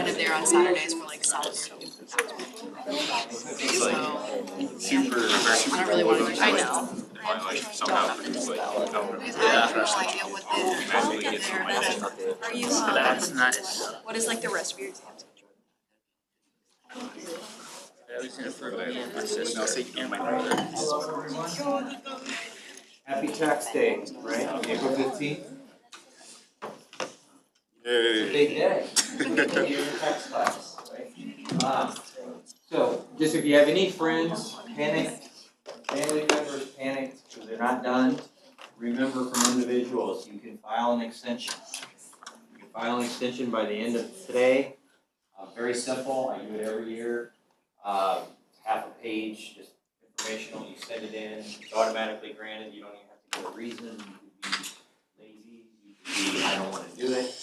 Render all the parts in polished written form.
kind of there on Saturdays for like solid. So Super. I don't really want to do. I know. Somehow Because I have no idea what they're. Are you? That's nice. What is like the rest of your exam schedule? I was in it for my sister and my brother. Happy tax day, right? April 15th. It's a big day. Your tax class, right? So, just if you have any friends panicked, family members panicked because they're not done, remember from individuals, you can file an extension. You can file an extension by the end of today. Very simple. I do it every year. Half a page, just informational. You send it in. It's automatically granted. You don't even have to give a reason. You can be lazy. You can be, I don't want to do it.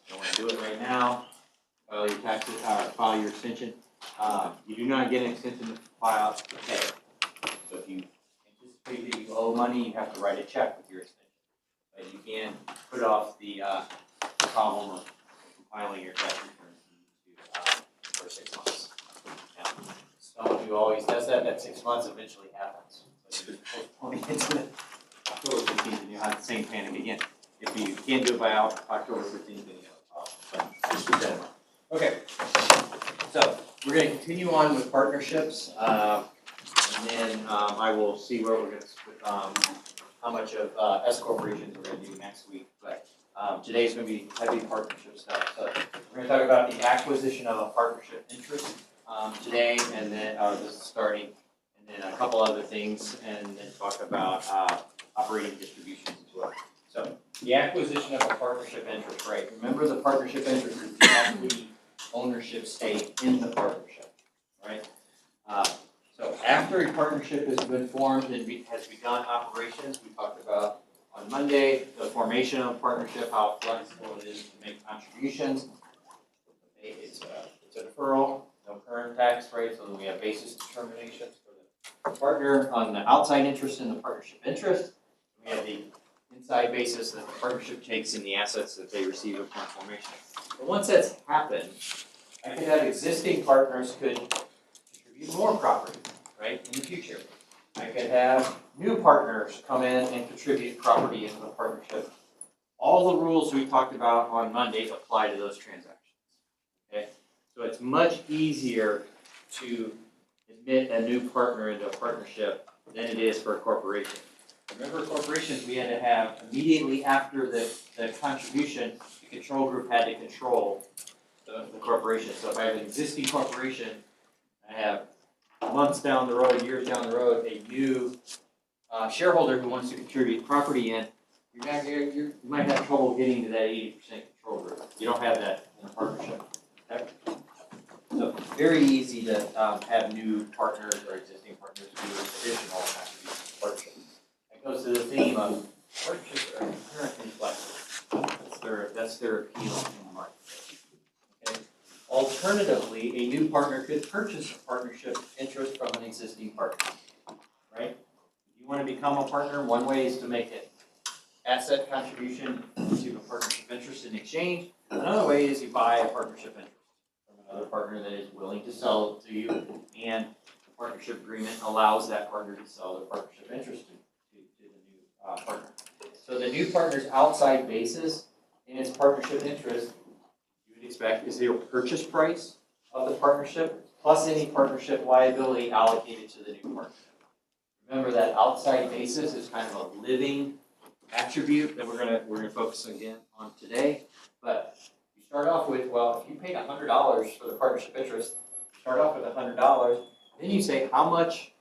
I don't want to do it right now. File your taxes. File your extension. You do not get an extension to file today. So if you anticipate that you owe money, you have to write a check with your extension. But you can put off the problem of filing your tax return for 6 months. Now, someone who always does that 6 months eventually happens. So you're postponing it to October 15th, and you'll have the same panic again. If you can't do it by October 15th, then you have a problem. So just keep that in mind. Okay. So we're going to continue on with partnerships, and then I will see where we're going to how much of S corporations we're going to do next week. But today's going to be heavy partnership stuff. So we're going to talk about the acquisition of a partnership interest today, and then this is starting, and then a couple other things, and then talk about operating distributions as well. So the acquisition of a partnership interest, right? Remember, the partnership interest is the equity ownership stake in the partnership, right? So after a partnership has been formed and has begun operations, we talked about on Monday the formation of a partnership, how flexible it is to make contributions. It's a deferral, no current tax rate, so that we have basis determinations for the partner on the outside interest in the partnership interest. We have the inside basis that the partnership takes in the assets that they receive upon formation. But once that's happened, I could have existing partners could contribute more property, right, in the future. I could have new partners come in and contribute property into the partnership. All the rules we talked about on Monday apply to those transactions. Okay, so it's much easier to admit a new partner into a partnership than it is for a corporation. Remember, corporations, we had to have immediately after the contribution, the control group had to control the corporation. So if I have an existing corporation, I have months down the road, years down the road, a new shareholder who wants to contribute property in, you might have trouble getting to that 80% control group. You don't have that in a partnership. Okay? So very easy to have new partners or existing partners do additional contributions to partnership. That goes to the theme of partnerships are inherently flexible. That's their appeal in the market. Okay? Alternatively, a new partner could purchase a partnership interest from an existing partner. Right? If you want to become a partner, one way is to make an asset contribution to a partnership interest in exchange. Another way is you buy a partnership interest from another partner that is willing to sell it to you, and the partnership agreement allows that partner to sell their partnership interest to the new partner. So the new partner's outside basis in its partnership interest, you would expect, is the purchase price of the partnership plus any partnership liability allocated to the new partnership. Remember that outside basis is kind of a living attribute that we're gonna focus again on today. But you start off with, well, if you paid $100 for the partnership interest, you start off with $100. Then you say, how much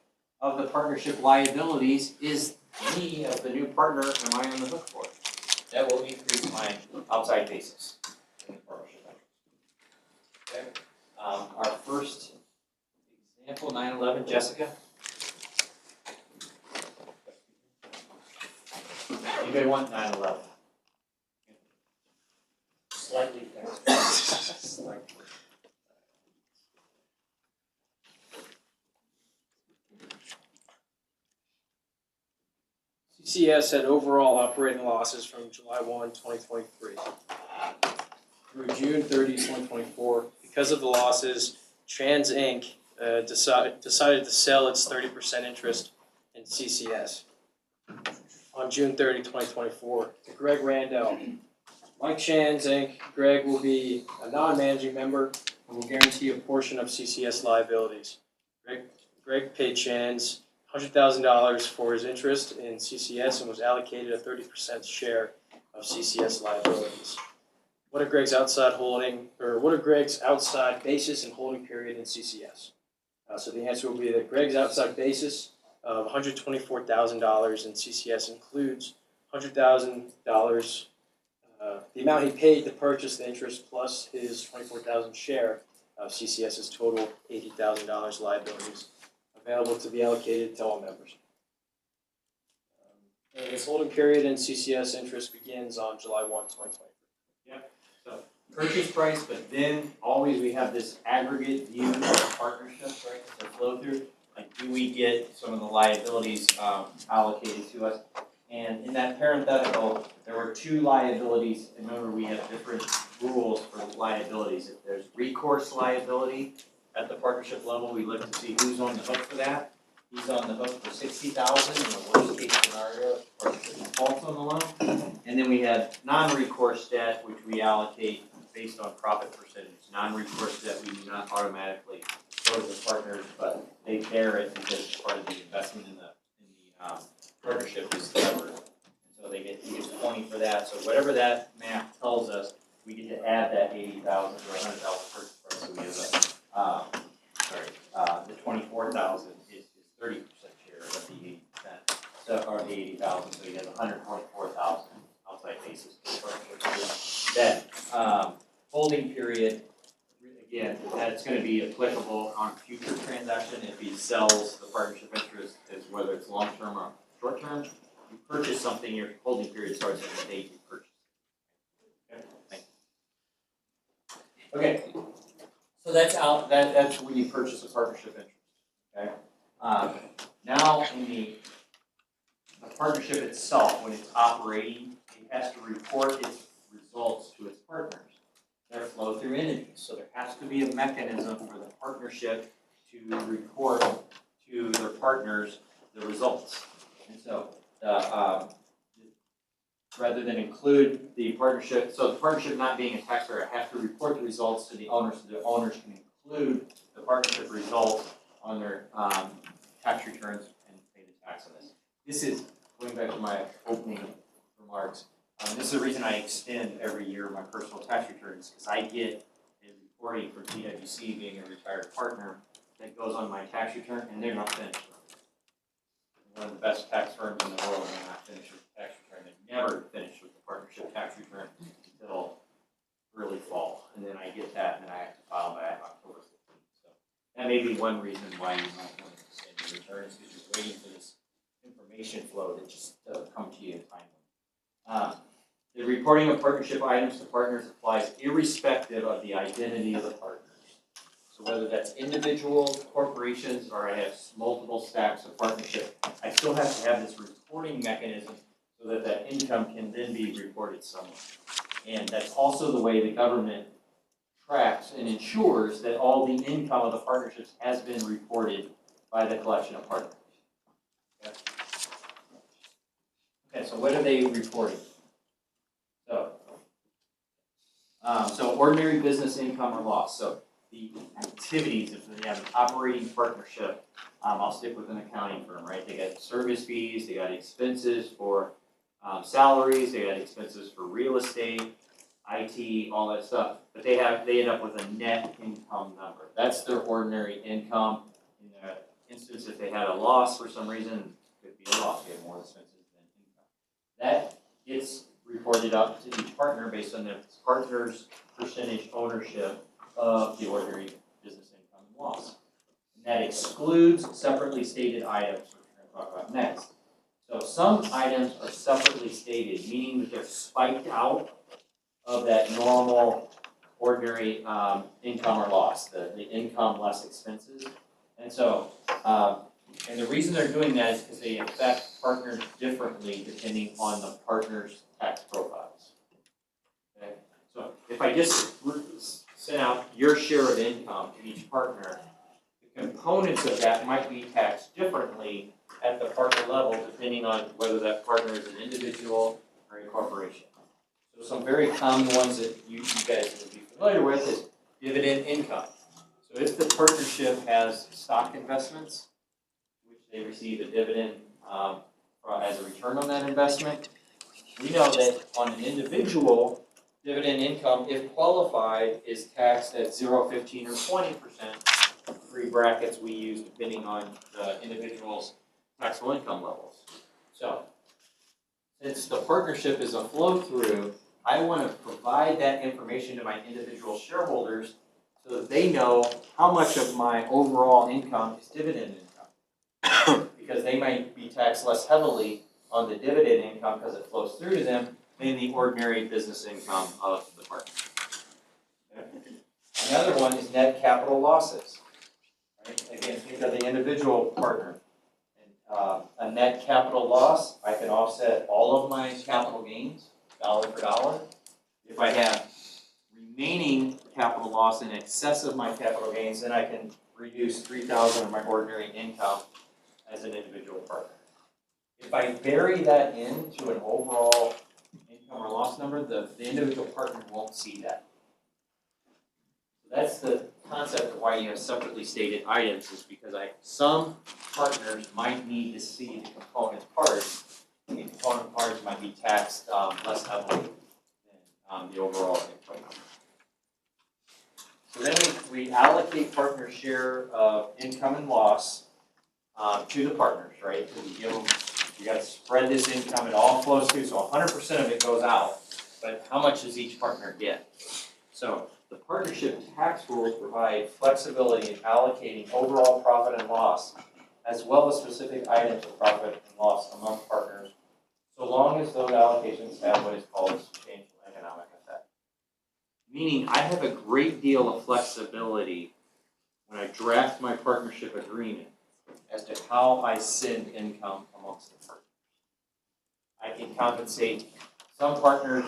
of the partnership liabilities is me as the new partner am I on the hook for? That will increase my outside basis in the partnership interest. Okay. Our first example, 9/11, Jessica. Anybody want 9/11? Slightly faster. CCS had overall operating losses from July 1, 2023. through June 30, 2024. Because of the losses, Trans Inc. Decided to sell its 30% interest in CCS on June 30, 2024 to Greg Randall. Like Trans Inc., Greg will be a non-managing member and will guarantee a portion of CCS liabilities. Greg paid Chans $100,000 for his interest in CCS and was allocated a 30% share of CCS liabilities. What are Greg's outside basis and holding period in CCS? So the answer will be that Greg's outside basis of $124,000 in CCS includes $100,000, the amount he paid to purchase the interest plus his $24,000 share of CCS's total $80,000 liabilities available to be allocated to all members. His holding period in CCS interest begins on July 1, 2023. Purchase price, but then always we have this aggregate view of the partnerships, right, the flow through. Like, do we get some of the liabilities allocated to us? And in that parenthetical, there were two liabilities. And remember, we have different rules for liabilities. If there's recourse liability at the partnership level, we look to see who's on the hook for that. He's on the hook for $60,000 in the worst case scenario, or defaults on the loan. And then we have non-recourse debt, which we allocate based on profit percentage. Non-recourse debt we do not automatically go to the partners, but they bear it because part of the investment in the partnership is covered. And so they get 20 for that. So whatever that math tells us, we get to add that $80,000 or $100,000 purchase price. So we have the $24,000 is 30% share of the 80%. So or the $80,000. So you have $124,000 outside basis partnership. Then holding period. Again, that's going to be applicable on future transaction if he sells the partnership interest, as whether it's long term or short term. You purchase something, your holding period starts at the date you purchase. Okay, so that's out. That's when you purchase a partnership interest. Okay. Now in the partnership itself, when it's operating, it has to report its results to its partners. They're flow through entities, so there has to be a mechanism for the partnership to report to their partners the results. And so, rather than include the partnership, so the partnership not being a taxpayer has to report the results to the owners, so the owners can include the partnership results on their tax returns and pay the tax on this. This is going back to my opening remarks. This is the reason I extend every year my personal tax returns, because I get a reporting for PwC being a retired partner that goes on my tax return, and they're not finished. One of the best tax firms in the world, and they're not finished with the tax return. They never finish with the partnership tax return until early fall, and then I get that, and then I have to file by October 15th. So that may be one reason why you might want to extend your returns, because you're waiting for this information flow to just come to you in time. The reporting of partnership items to partners applies irrespective of the identity of the partners. So whether that's individual corporations or I have multiple stacks of partnership, I still have to have this reporting mechanism so that that income can then be reported somewhere. And that's also the way the government tracks and ensures that all the income of the partnerships has been reported by the collection of partners. Okay, so what are they reporting? So ordinary business income or loss. So the activities, if they have an operating partnership, I'll stick with an accounting firm, right? They got service fees, they got expenses for salaries, they got expenses for real estate, IT, all that stuff. But they end up with a net income number. That's their ordinary income. In the instance, if they had a loss for some reason, it could be a loss. They have more expenses than income. That gets reported up to each partner based on the partner's percentage ownership of the ordinary business income and loss. And that excludes separately stated items, which we're going to talk about next. So some items are separately stated, meaning that they're spiked out of that normal ordinary income or loss, the income less expenses. And so, and the reason they're doing that is because they affect partners differently depending on the partner's tax profiles. Okay? So if I just sent out your share of income to each partner, the components of that might be taxed differently at the partner level depending on whether that partner is an individual or a corporation. So some very common ones that you guys would be familiar with is dividend income. So if the partnership has stock investments, which they receive a dividend as a return on that investment, we know that on an individual, dividend income, if qualified, is taxed at 0, 15, or 20%. Three brackets we use depending on the individual's taxable income levels. So, since the partnership is a flow-through, I want to provide that information to my individual shareholders so that they know how much of my overall income is dividend income. Because they might be taxed less heavily on the dividend income because it flows through to them than the ordinary business income of the partner. Okay. Another one is net capital losses. Right? Again, think of the individual partner. A net capital loss, I can offset all of my capital gains, dollar for dollar. If I have remaining capital loss in excess of my capital gains, then I can reduce $3,000 of my ordinary income as an individual partner. If I vary that into an overall income or loss number, the individual partner won't see that. So that's the concept of why you have separately stated items, is because some partners might need to see the component parts. The component parts might be taxed less heavily than the overall income. So then we allocate partner share of income and loss to the partners, right? So we give them, you got to spread this income, it all flows through, so 100% of it goes out. But how much does each partner get? So the partnership tax rules provide flexibility in allocating overall profit and loss, as well as specific items of profit and loss among partners, so long as those allocations have what is called a substantial economic effect. Meaning I have a great deal of flexibility when I draft my partnership agreement as to how I send income amongst the partners. I can compensate some partners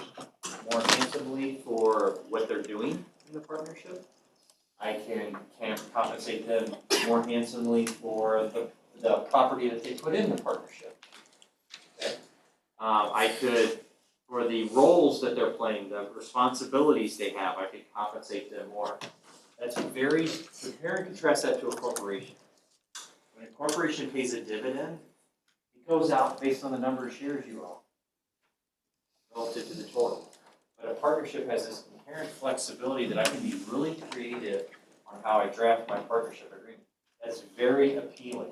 more handsomely for what they're doing in the partnership. I can compensate them more handsomely for the property that they put in the partnership. Okay? I could, for the roles that they're playing, the responsibilities they have, I could compensate them more. That's very, compare and contrast that to a corporation. When a corporation pays a dividend, it goes out based on the number of shares you own relative to the total. But a partnership has this inherent flexibility that I can be really creative on how I draft my partnership agreement. That's very appealing.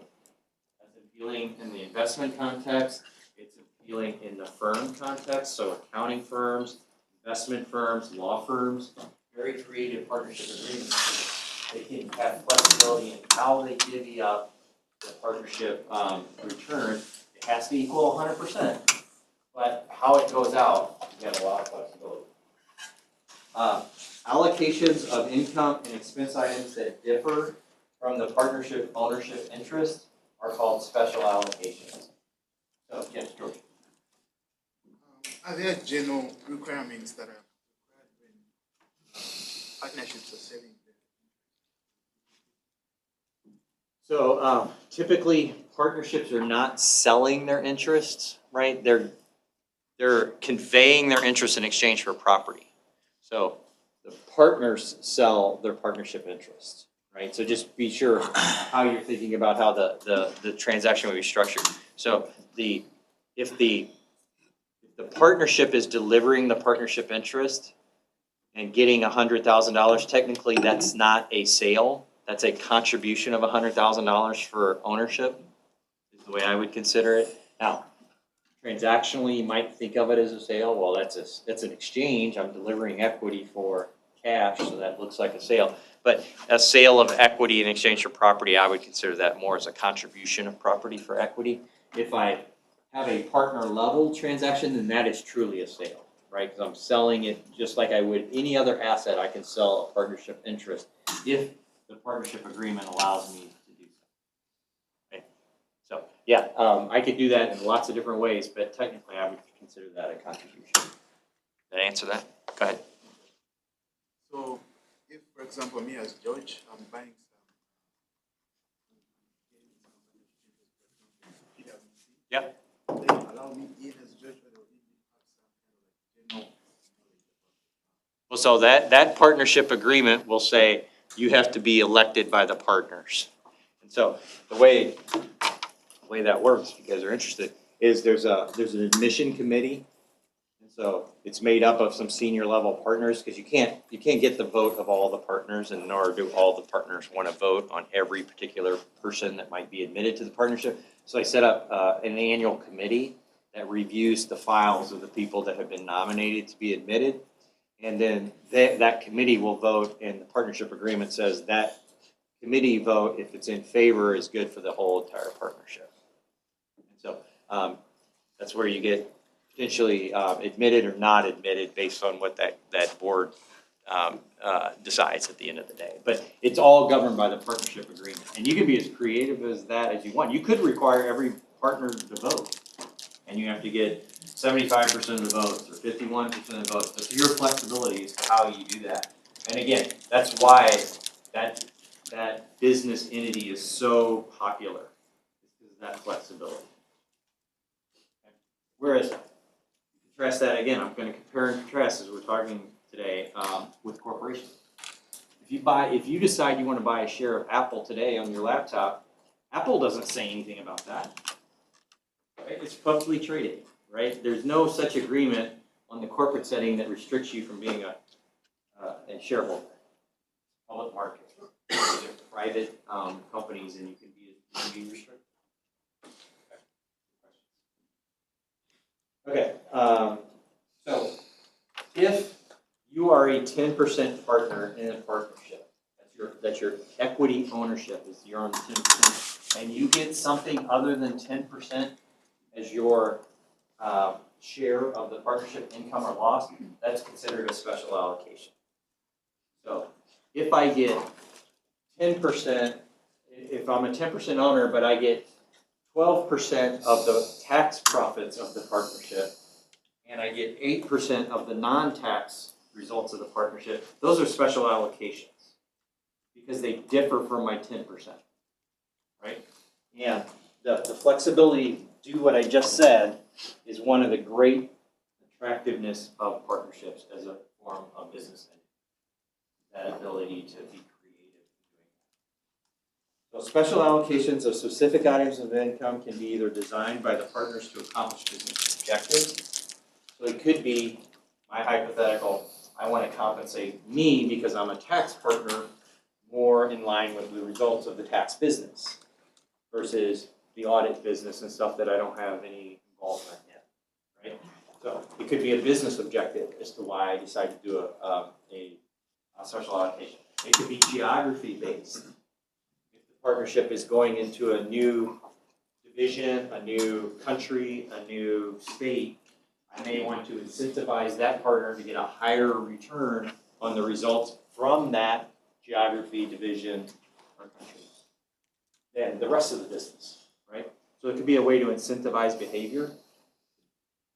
That's appealing in the investment context. It's appealing in the firm context, so accounting firms, investment firms, law firms, very creative partnership agreements. They can have flexibility in how they divvy up the partnership return. It has to equal 100%, but how it goes out, you have a lot of flexibility. Allocations of income and expense items that differ from the partnership ownership interest are called special allocations. So, yes, George. Are there general requirements that are required when partnerships are selling? So typically partnerships are not selling their interests, right? They're conveying their interest in exchange for property. So the partners sell their partnership interests, right? So just be sure how you're thinking about how the transaction will be structured. So if the partnership is delivering the partnership interest and getting $100,000, technically that's not a sale. That's a contribution of $100,000 for ownership, is the way I would consider it. Now, transactionally, you might think of it as a sale. Well, that's an exchange. I'm delivering equity for cash, so that looks like a sale. But a sale of equity in exchange for property, I would consider that more as a contribution of property for equity. If I have a partner level transaction, then that is truly a sale, right? Because I'm selling it just like I would any other asset. I can sell a partnership interest if the partnership agreement allows me to do so. Okay. So yeah, I could do that in lots of different ways, but technically I would consider that a contribution. Did I answer that? Go ahead. So if, for example, me as George, I'm buying some PwC. Yep. They allow me in as George, but they will have some kind of like general knowledge about. Well, so that partnership agreement will say you have to be elected by the partners. And so the way that works, if you guys are interested, is there's an admission committee. And so it's made up of some senior level partners, because you can't get the vote of all the partners, and nor do all the partners want to vote on every particular person that might be admitted to the partnership. So I set up an annual committee that reviews the files of the people that have been nominated to be admitted. And then that committee will vote, and the partnership agreement says that committee vote, if it's in favor, is good for the whole entire partnership. And so that's where you get potentially admitted or not admitted based on what that board decides at the end of the day. But it's all governed by the partnership agreement. And you can be as creative as that as you want. You could require every partner to vote, and you have to get 75% of the votes or 51% of the votes. But your flexibility as to how you do that. And again, that's why that business entity is so popular, is that flexibility. Whereas, contrast that again, I'm going to compare and contrast as we're talking today with corporations. If you decide you want to buy a share of Apple today on your laptop, Apple doesn't say anything about that. Right? It's publicly traded, right? There's no such agreement on the corporate setting that restricts you from being a shareholder. Public market. These are private companies, and you can be restricted. Okay, so if you are a 10% partner in a partnership, that's your equity ownership, is you're on 10%, and you get something other than 10% as your share of the partnership income or loss, that's considered a special allocation. So if I get 10%, if I'm a 10% owner, but I get 12% of the tax profits of the partnership, and I get 8% of the non-tax results of the partnership, those are special allocations because they differ from my 10%, right? And the flexibility to do what I just said is one of the great attractiveness of partnerships as a form of business entity. That ability to be creative in doing that. So special allocations of specific items of income can be either designed by the partners to accomplish business objectives. So it could be my hypothetical, I want to compensate me because I'm a tax partner more in line with the results of the tax business versus the audit business and stuff that I don't have any involvement in, right? So it could be a business objective as to why I decided to do a special allocation. It could be geography based. If the partnership is going into a new division, a new country, a new state, I may want to incentivize that partner to get a higher return on the results from that geography, division, or country than the rest of the business, right? So it could be a way to incentivize behavior.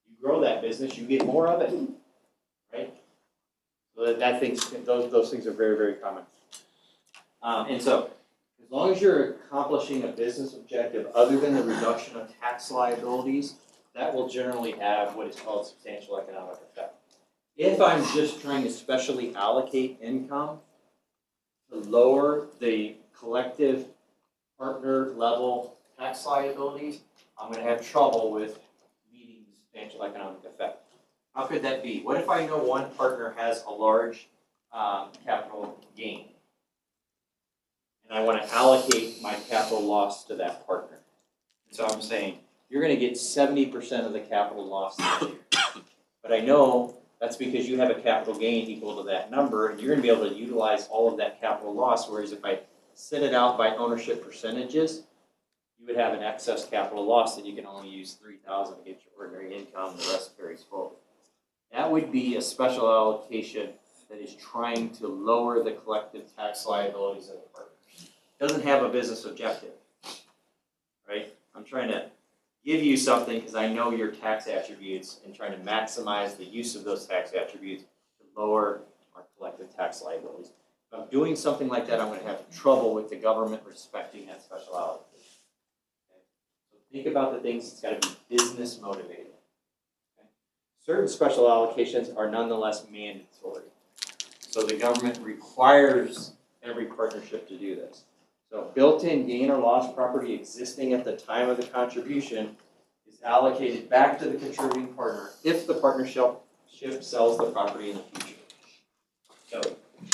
You grow that business, you get more of it, right? So those things are very, very common. And so, as long as you're accomplishing a business objective other than the reduction of tax liabilities, that will generally have what is called substantial economic effect. If I'm just trying to specially allocate income to lower the collective partner level tax liabilities, I'm going to have trouble with meeting the substantial economic effect. How could that be? What if I know one partner has a large capital gain, and I want to allocate my capital loss to that partner? And so I'm saying, you're going to get 70% of the capital loss this year. But I know that's because you have a capital gain equal to that number, and you're going to be able to utilize all of that capital loss, whereas if I set it out by ownership percentages, you would have an excess capital loss that you can only use $3,000 to get your ordinary income, the rest carries forward. That would be a special allocation that is trying to lower the collective tax liabilities of the partners. It doesn't have a business objective, right? I'm trying to give you something because I know your tax attributes and trying to maximize the use of those tax attributes to lower our collective tax liabilities. If I'm doing something like that, I'm gonna have trouble with the government respecting that special allocation. Okay? So think about the things that's gotta be business motivated. Okay? Certain special allocations are nonetheless mandatory. So the government requires every partnership to do this. So built-in gain or loss property existing at the time of the contribution is allocated back to the contributing partner if the partnership sells the property in the future. So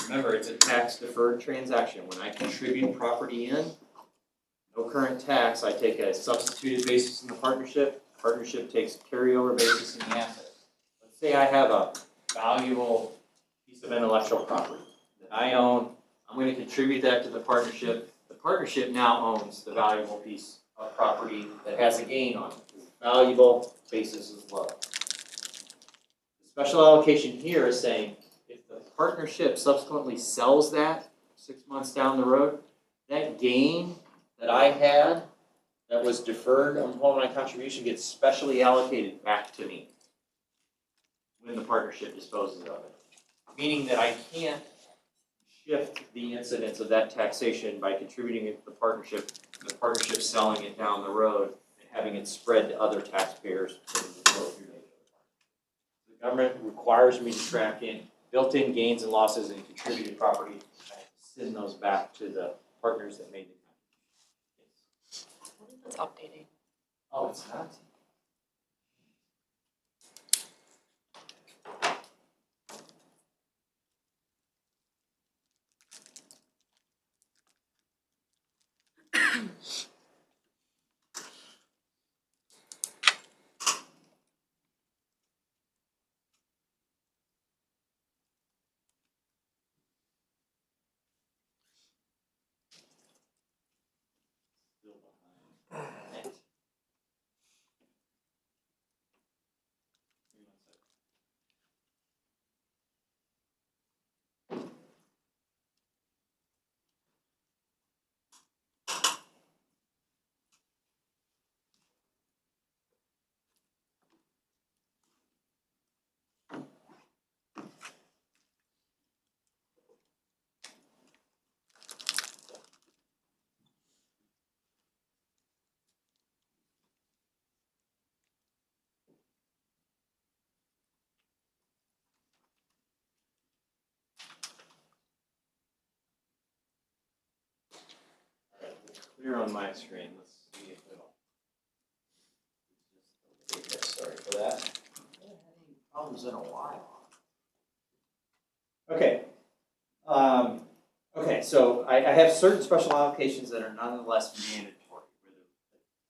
remember, it's a tax deferred transaction. When I contribute property in, no current tax, I take a substituted basis in the partnership. Partnership takes carryover basis in the asset. Let's say I have a valuable piece of intellectual property that I own. I'm going to contribute that to the partnership. The partnership now owns the valuable piece of property that has a gain on it. It's valuable, basis is low. The special allocation here is saying if the partnership subsequently sells that 6 months down the road, that gain that I had that was deferred upon my contribution gets specially allocated back to me when the partnership disposes of it. Meaning that I can't shift the incidence of that taxation by contributing it to the partnership, and the partnership selling it down the road and having it spread to other taxpayers. The government requires me to track in built-in gains and losses and contributed property. I have to send those back to the partners that made the contribution. What if it's updating? Oh, it's not? Still behind. Clear on my screen. Let's see if it'll. Sorry for that. I haven't had any problems in a while. Okay. Okay, so I have certain special allocations that are nonetheless mandatory.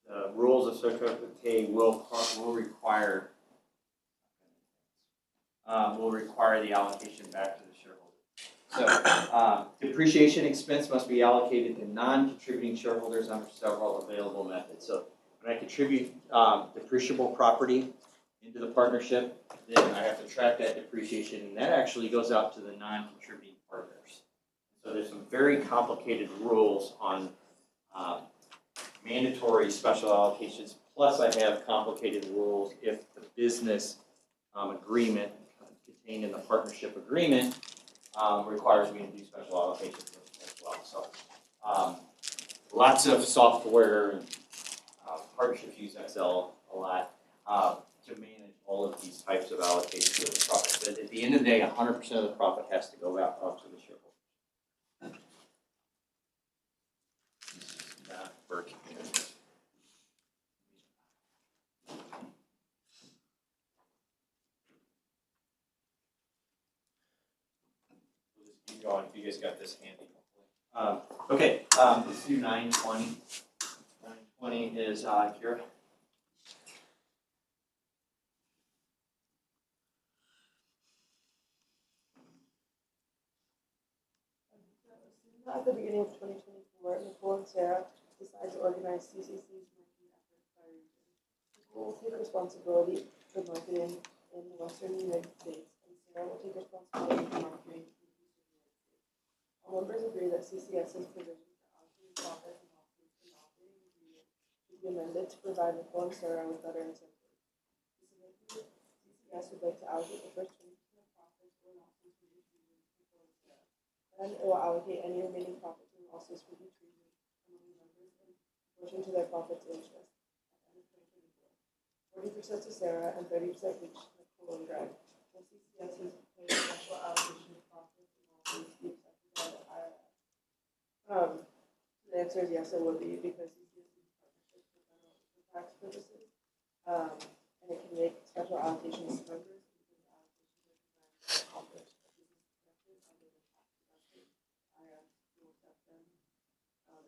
Where the rules of social pay will require the allocation back to the shareholder. So depreciation expense must be allocated to non-contributing shareholders under several available methods. So when I contribute depreciable property into the partnership, then I have to track that depreciation, and that actually goes out to the non-contributing partners. So there's some very complicated rules on mandatory special allocations, plus I have complicated rules if the business agreement contained in the partnership agreement requires me to do special allocations as well. So lots of software and partnerships use Excel a lot to manage all of these types of allocations of the profit. But at the end of the day, 100% of the profit has to go out to the shareholder. Not working. We'll just keep going if you guys got this handy. Okay, let's do 920. 920 is Kira. At the beginning of 2024, Nicole and Sarah decided to organize CCC's marketing efforts by region. Nicole will take responsibility for marketing in the Western United States, and Sarah will take responsibility for marketing in the Eastern United States. All members agree that CCS's provision for allocating profit and losses in the operating agreement should be amended to provide Nicole and Sarah with better incentives. Specifically, CCS would like to allocate the first 20% of profits or losses for each region to and it will allocate any remaining profits and losses for each region among the members in proportion to their profits and interest at the end of 2024. 40% to Sarah and 30% each to Nicole and Greg. Will CCS's pay special allocation of profits and losses be accepted by the IRS? The answer is yes, it would be, because CCS's partnerships for federal income tax purposes. And it can make special allocations to members because the allocations are designed to accomplish a business objective other than tax deduction. IRS will accept them, and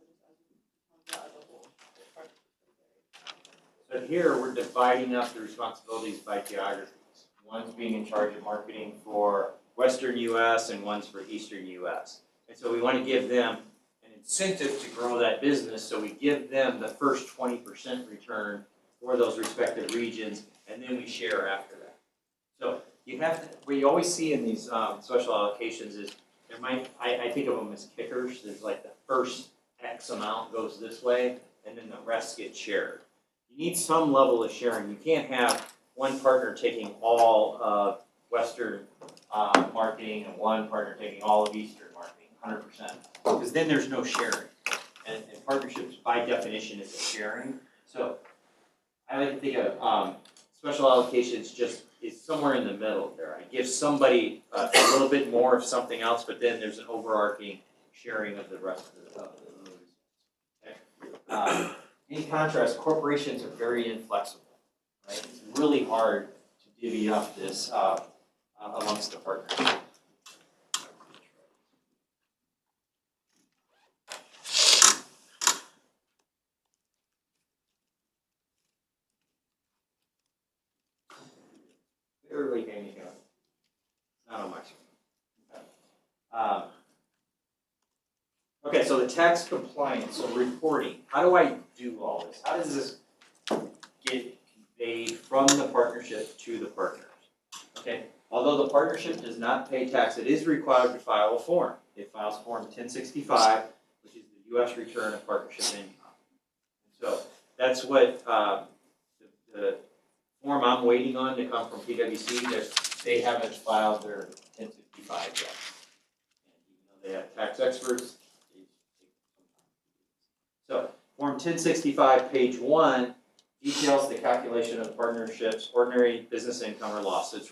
just as we talked about as a whole, the partnerships are very. So here, we're dividing up the responsibilities by geographies. One's being in charge of marketing for Western US and one's for Eastern US. And so we want to give them an incentive to grow that business, so we give them the first 20% return for those respective regions, and then we share after that. So you have to, what you always see in these special allocations is there might, I think of them as kickers. There's like the first X amount goes this way, and then the rest get shared. You need some level of sharing. You can't have one partner taking all of Western marketing and one partner taking all of Eastern marketing, 100%, because then there's no sharing. And partnerships, by definition, is a sharing. So I like to think of special allocations just is somewhere in the middle there. I give somebody a little bit more of something else, but then there's an overarching sharing of the rest of the okay. In contrast, corporations are very inflexible, right? It's really hard to divvy up this amongst the partners. Barely hanging out. Not on my screen. Okay, so the tax compliance, so reporting. How do I do all this? How does this get conveyed from the partnership to the partners? Okay, although the partnership does not pay tax, it is required to file a form. It files Form 1065, which is the U.S. return of partnership income. So that's what the form I'm waiting on to come from PwC. They haven't filed their 1065 yet. And even though they have tax experts, so Form 1065, page 1, details the calculation of the partnership's ordinary business income or loss. So it's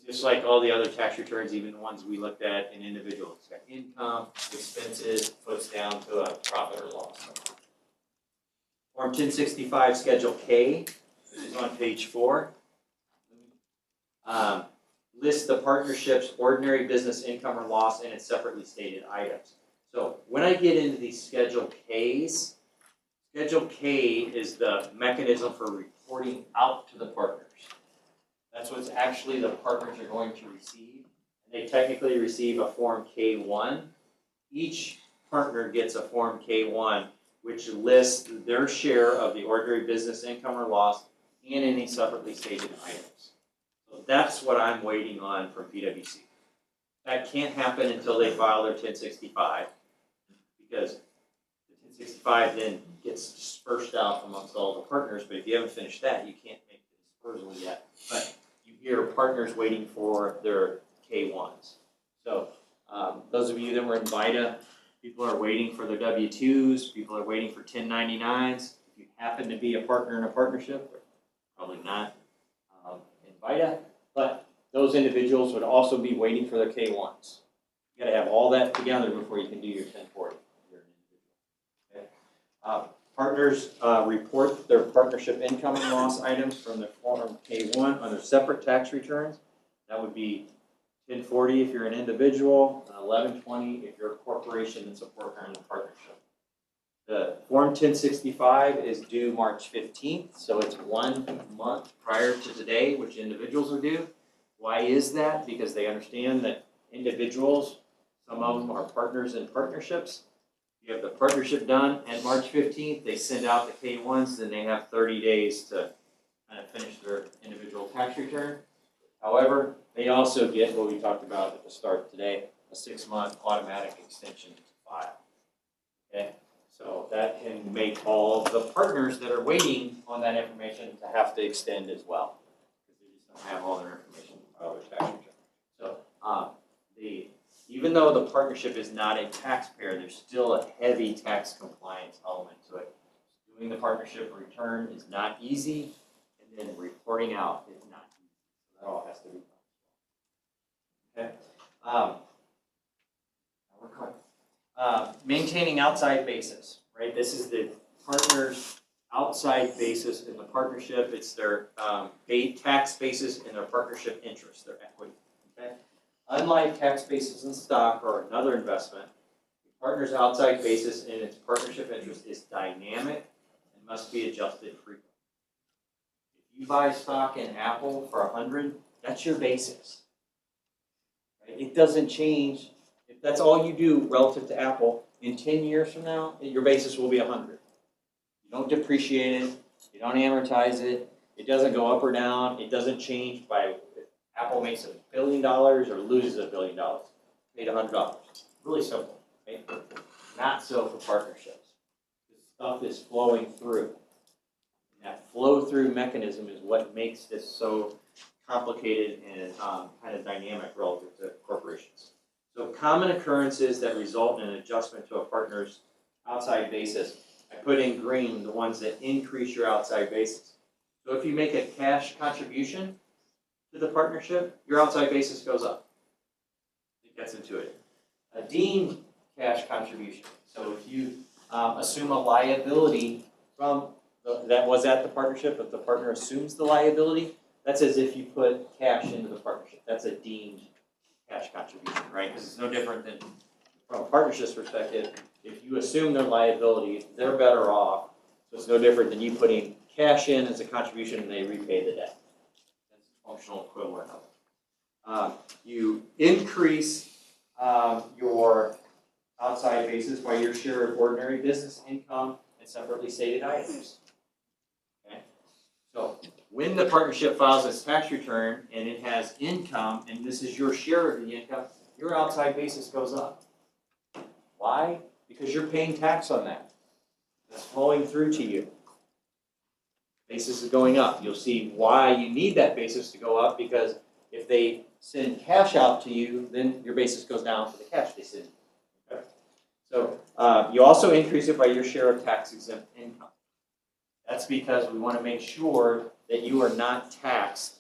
just like all the other tax returns, even the ones we looked at in individuals. It's got income, expenses, puts down to a profit or loss. Form 1065, Schedule K, which is on page 4, lists the partnership's ordinary business income or loss and its separately stated items. So when I get into these Schedule Ks, Schedule K is the mechanism for reporting out to the partners. That's what's actually the partners are going to receive. And they technically receive a Form K1. Each partner gets a Form K1, which lists their share of the ordinary business income or loss and any separately stated items. So that's what I'm waiting on from PwC. That can't happen until they file their 1065, because the 1065 then gets dispersed out amongst all the partners, but if you haven't finished that, you can't make the dispersal yet. But you hear partners waiting for their K1s. So those of you that were in VITA, people are waiting for their W-2s, people are waiting for 1099s. If you happen to be a partner in a partnership, or probably not in VITA, but those individuals would also be waiting for their K1s. You gotta have all that together before you can do your 1040. You're an individual. Okay. Partners report their partnership income and loss items from their Form K1 on their separate tax returns. That would be 1040 if you're an individual, 1120 if you're a corporation that's a partner in the partnership. The Form 1065 is due March 15th, so it's 1 month prior to today, which individuals are due. Why is that? Because they understand that individuals, some of them are partners in partnerships. You have the partnership done at March 15th, they send out the K1s, then they have 30 days to kind of finish their individual tax return. However, they also get what we talked about at the start today, a 6-month automatic extension to file. Okay, so that can make all the partners that are waiting on that information to have to extend as well, because they just don't have all their information to file their tax return. So even though the partnership is not a taxpayer, there's still a heavy tax compliance element to it. Doing the partnership return is not easy, and then reporting out is not easy. That all has to be done. Okay. We're caught. Maintaining outside basis, right? This is the partner's outside basis in the partnership. It's their tax basis and their partnership interest, their equity. Okay. Unlike tax basis in stock or another investment, the partner's outside basis in its partnership interest is dynamic and must be adjusted frequently. If you buy stock in Apple for 100, that's your basis. Right? It doesn't change. If that's all you do relative to Apple, in 10 years from now, your basis will be 100. You don't depreciate it. You don't amortize it. It doesn't go up or down. It doesn't change by if Apple makes $1 billion or loses $1 billion. Paid $100. Really simple. Right? Not so for partnerships. This stuff is flowing through. And that flow-through mechanism is what makes this so complicated and kind of dynamic relative to corporations. So common occurrences that result in an adjustment to a partner's outside basis. I put in green the ones that increase your outside basis. So if you make a cash contribution to the partnership, your outside basis goes up. It gets into it. A deemed cash contribution. So if you assume a liability from that was at the partnership, but the partner assumes the liability, that's as if you put cash into the partnership. That's a deemed cash contribution, right? Because it's no different than from a partnership's perspective. If you assume their liability, they're better off. So it's no different than you putting cash in as a contribution and they repay the debt. That's the functional equivalent of it. You increase your outside basis by your share of ordinary business income and separately stated items. Okay? So when the partnership files its tax return and it has income, and this is your share of the income, your outside basis goes up. Why? Because you're paying tax on that. It's flowing through to you. Basis is going up. You'll see why you need that basis to go up, because if they send cash out to you, then your basis goes down for the cash they send you. Okay? So you also increase it by your share of tax-exempt income. That's because we want to make sure that you are not taxed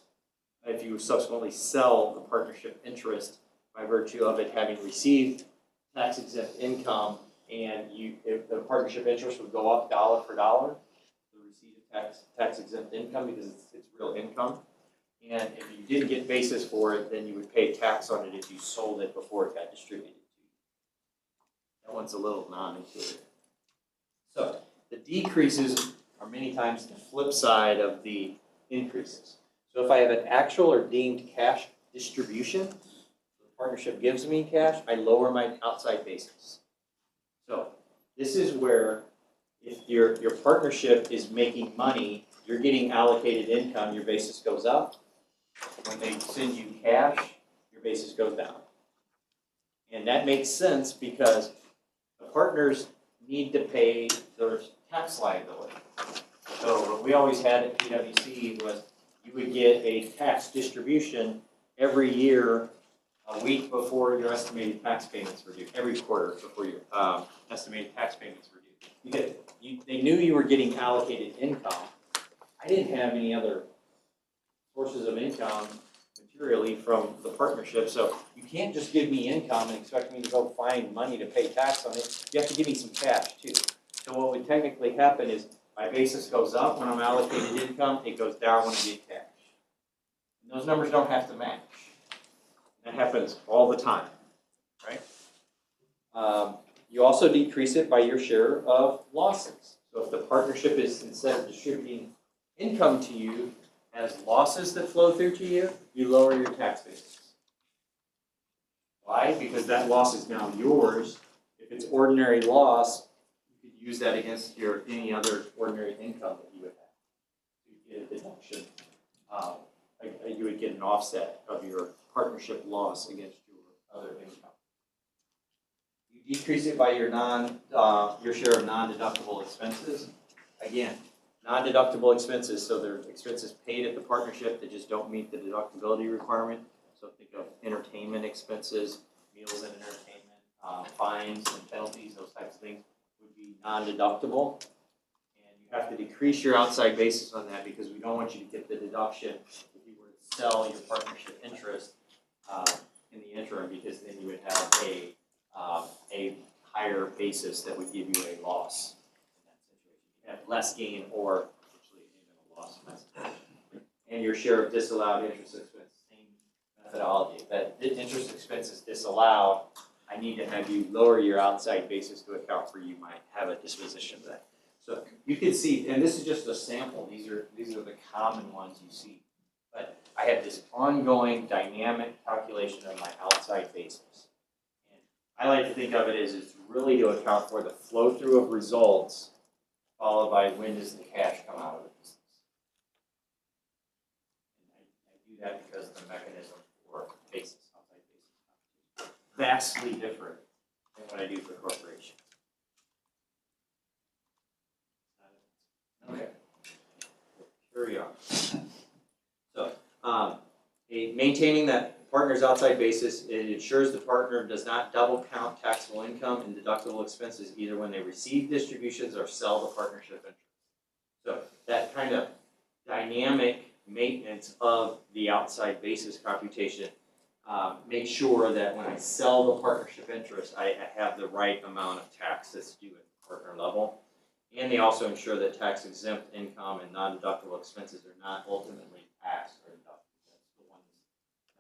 if you subsequently sell the partnership interest by virtue of it having received tax-exempt income, and if the partnership interest would go up dollar for dollar, the receipt of tax-exempt income, because it's real income. And if you didn't get basis for it, then you would pay tax on it if you sold it before it got distributed to you. That one's a little non-intuitive. So the decreases are many times the flip side of the increases. So if I have an actual or deemed cash distribution, the partnership gives me cash, I lower my outside basis. So this is where if your partnership is making money, you're getting allocated income, your basis goes up. When they send you cash, your basis goes down. And that makes sense because the partners need to pay their tax liability. So what we always had at PwC was you would get a tax distribution every year, a week before your estimated tax payments were due, every quarter before your estimated tax payments were due. Because they knew you were getting allocated income. I didn't have any other sources of income materially from the partnership, so you can't just give me income and expect me to go find money to pay tax on it. You have to give me some cash too. So what would technically happen is my basis goes up when I'm allocated income, it goes down when I get cash. And those numbers don't have to match. That happens all the time, right? You also decrease it by your share of losses. So if the partnership is, instead of distributing income to you, has losses that flow through to you, you lower your tax basis. Why? Because that loss is now yours. If it's ordinary loss, you could use that against your any other ordinary income that you would have. You get a deduction. You would get an offset of your partnership loss against your other income. You decrease it by your share of non-deductible expenses. Again, non-deductible expenses, so they're expenses paid at the partnership that just don't meet the deductibility requirement. So think of entertainment expenses, meals and entertainment, fines and penalties, those types of things would be non-deductible. And you have to decrease your outside basis on that because we don't want you to get the deduction if you were to sell your partnership interest in the interim, because then you would have a higher basis that would give you a loss in that situation. You have less gain or actually even a loss in that situation. And your share of disallowed interest expense, same methodology. If that interest expense is disallowed, I need to have you lower your outside basis to account for you might have a disposition of that. So you can see, and this is just a sample, these are the common ones you see. But I have this ongoing dynamic calculation of my outside basis. And I like to think of it as it's really to account for the flow through of results, followed by when does the cash come out of the business. And I do that because of the mechanism for basis, outside basis. Vastly different than what I do for corporations. Okay. Carry on. So, maintaining that partner's outside basis, it ensures the partner does not double count taxable income and deductible expenses either when they receive distributions or sell the partnership interest. So that kind of dynamic maintenance of the outside basis computation makes sure that when I sell the partnership interest, I have the right amount of tax that's due at the partner level. And they also ensure that tax exempt income and non-deductible expenses are not ultimately taxed or deducted. That's the one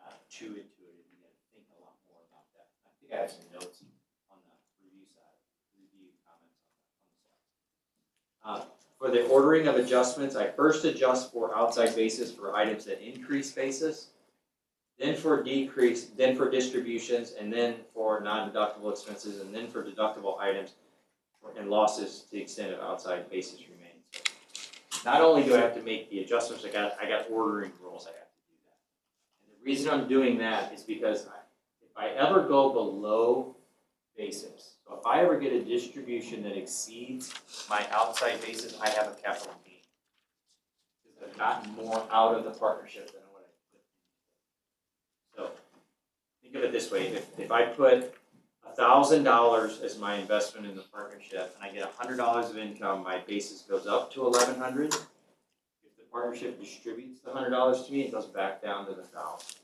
that's too intuitive. You got to think a lot more about that. I think I have some notes on the review side, review comments on the side. For the ordering of adjustments, I first adjust for outside basis for items that increase basis, then for decrease, then for distributions, and then for non-deductible expenses, and then for deductible items and losses to the extent of outside basis remains. So not only do I have to make the adjustments, I got ordering rules I have to do that. And the reason I'm doing that is because if I ever go below basis, so if I ever get a distribution that exceeds my outside basis, I have a capital gain. Because I've gotten more out of the partnership than what I put in. So think of it this way, if I put $1,000 as my investment in the partnership, and I get $100 of income, my basis goes up to $1,100. If the partnership distributes the $100 to me, it goes back down to the $1,000.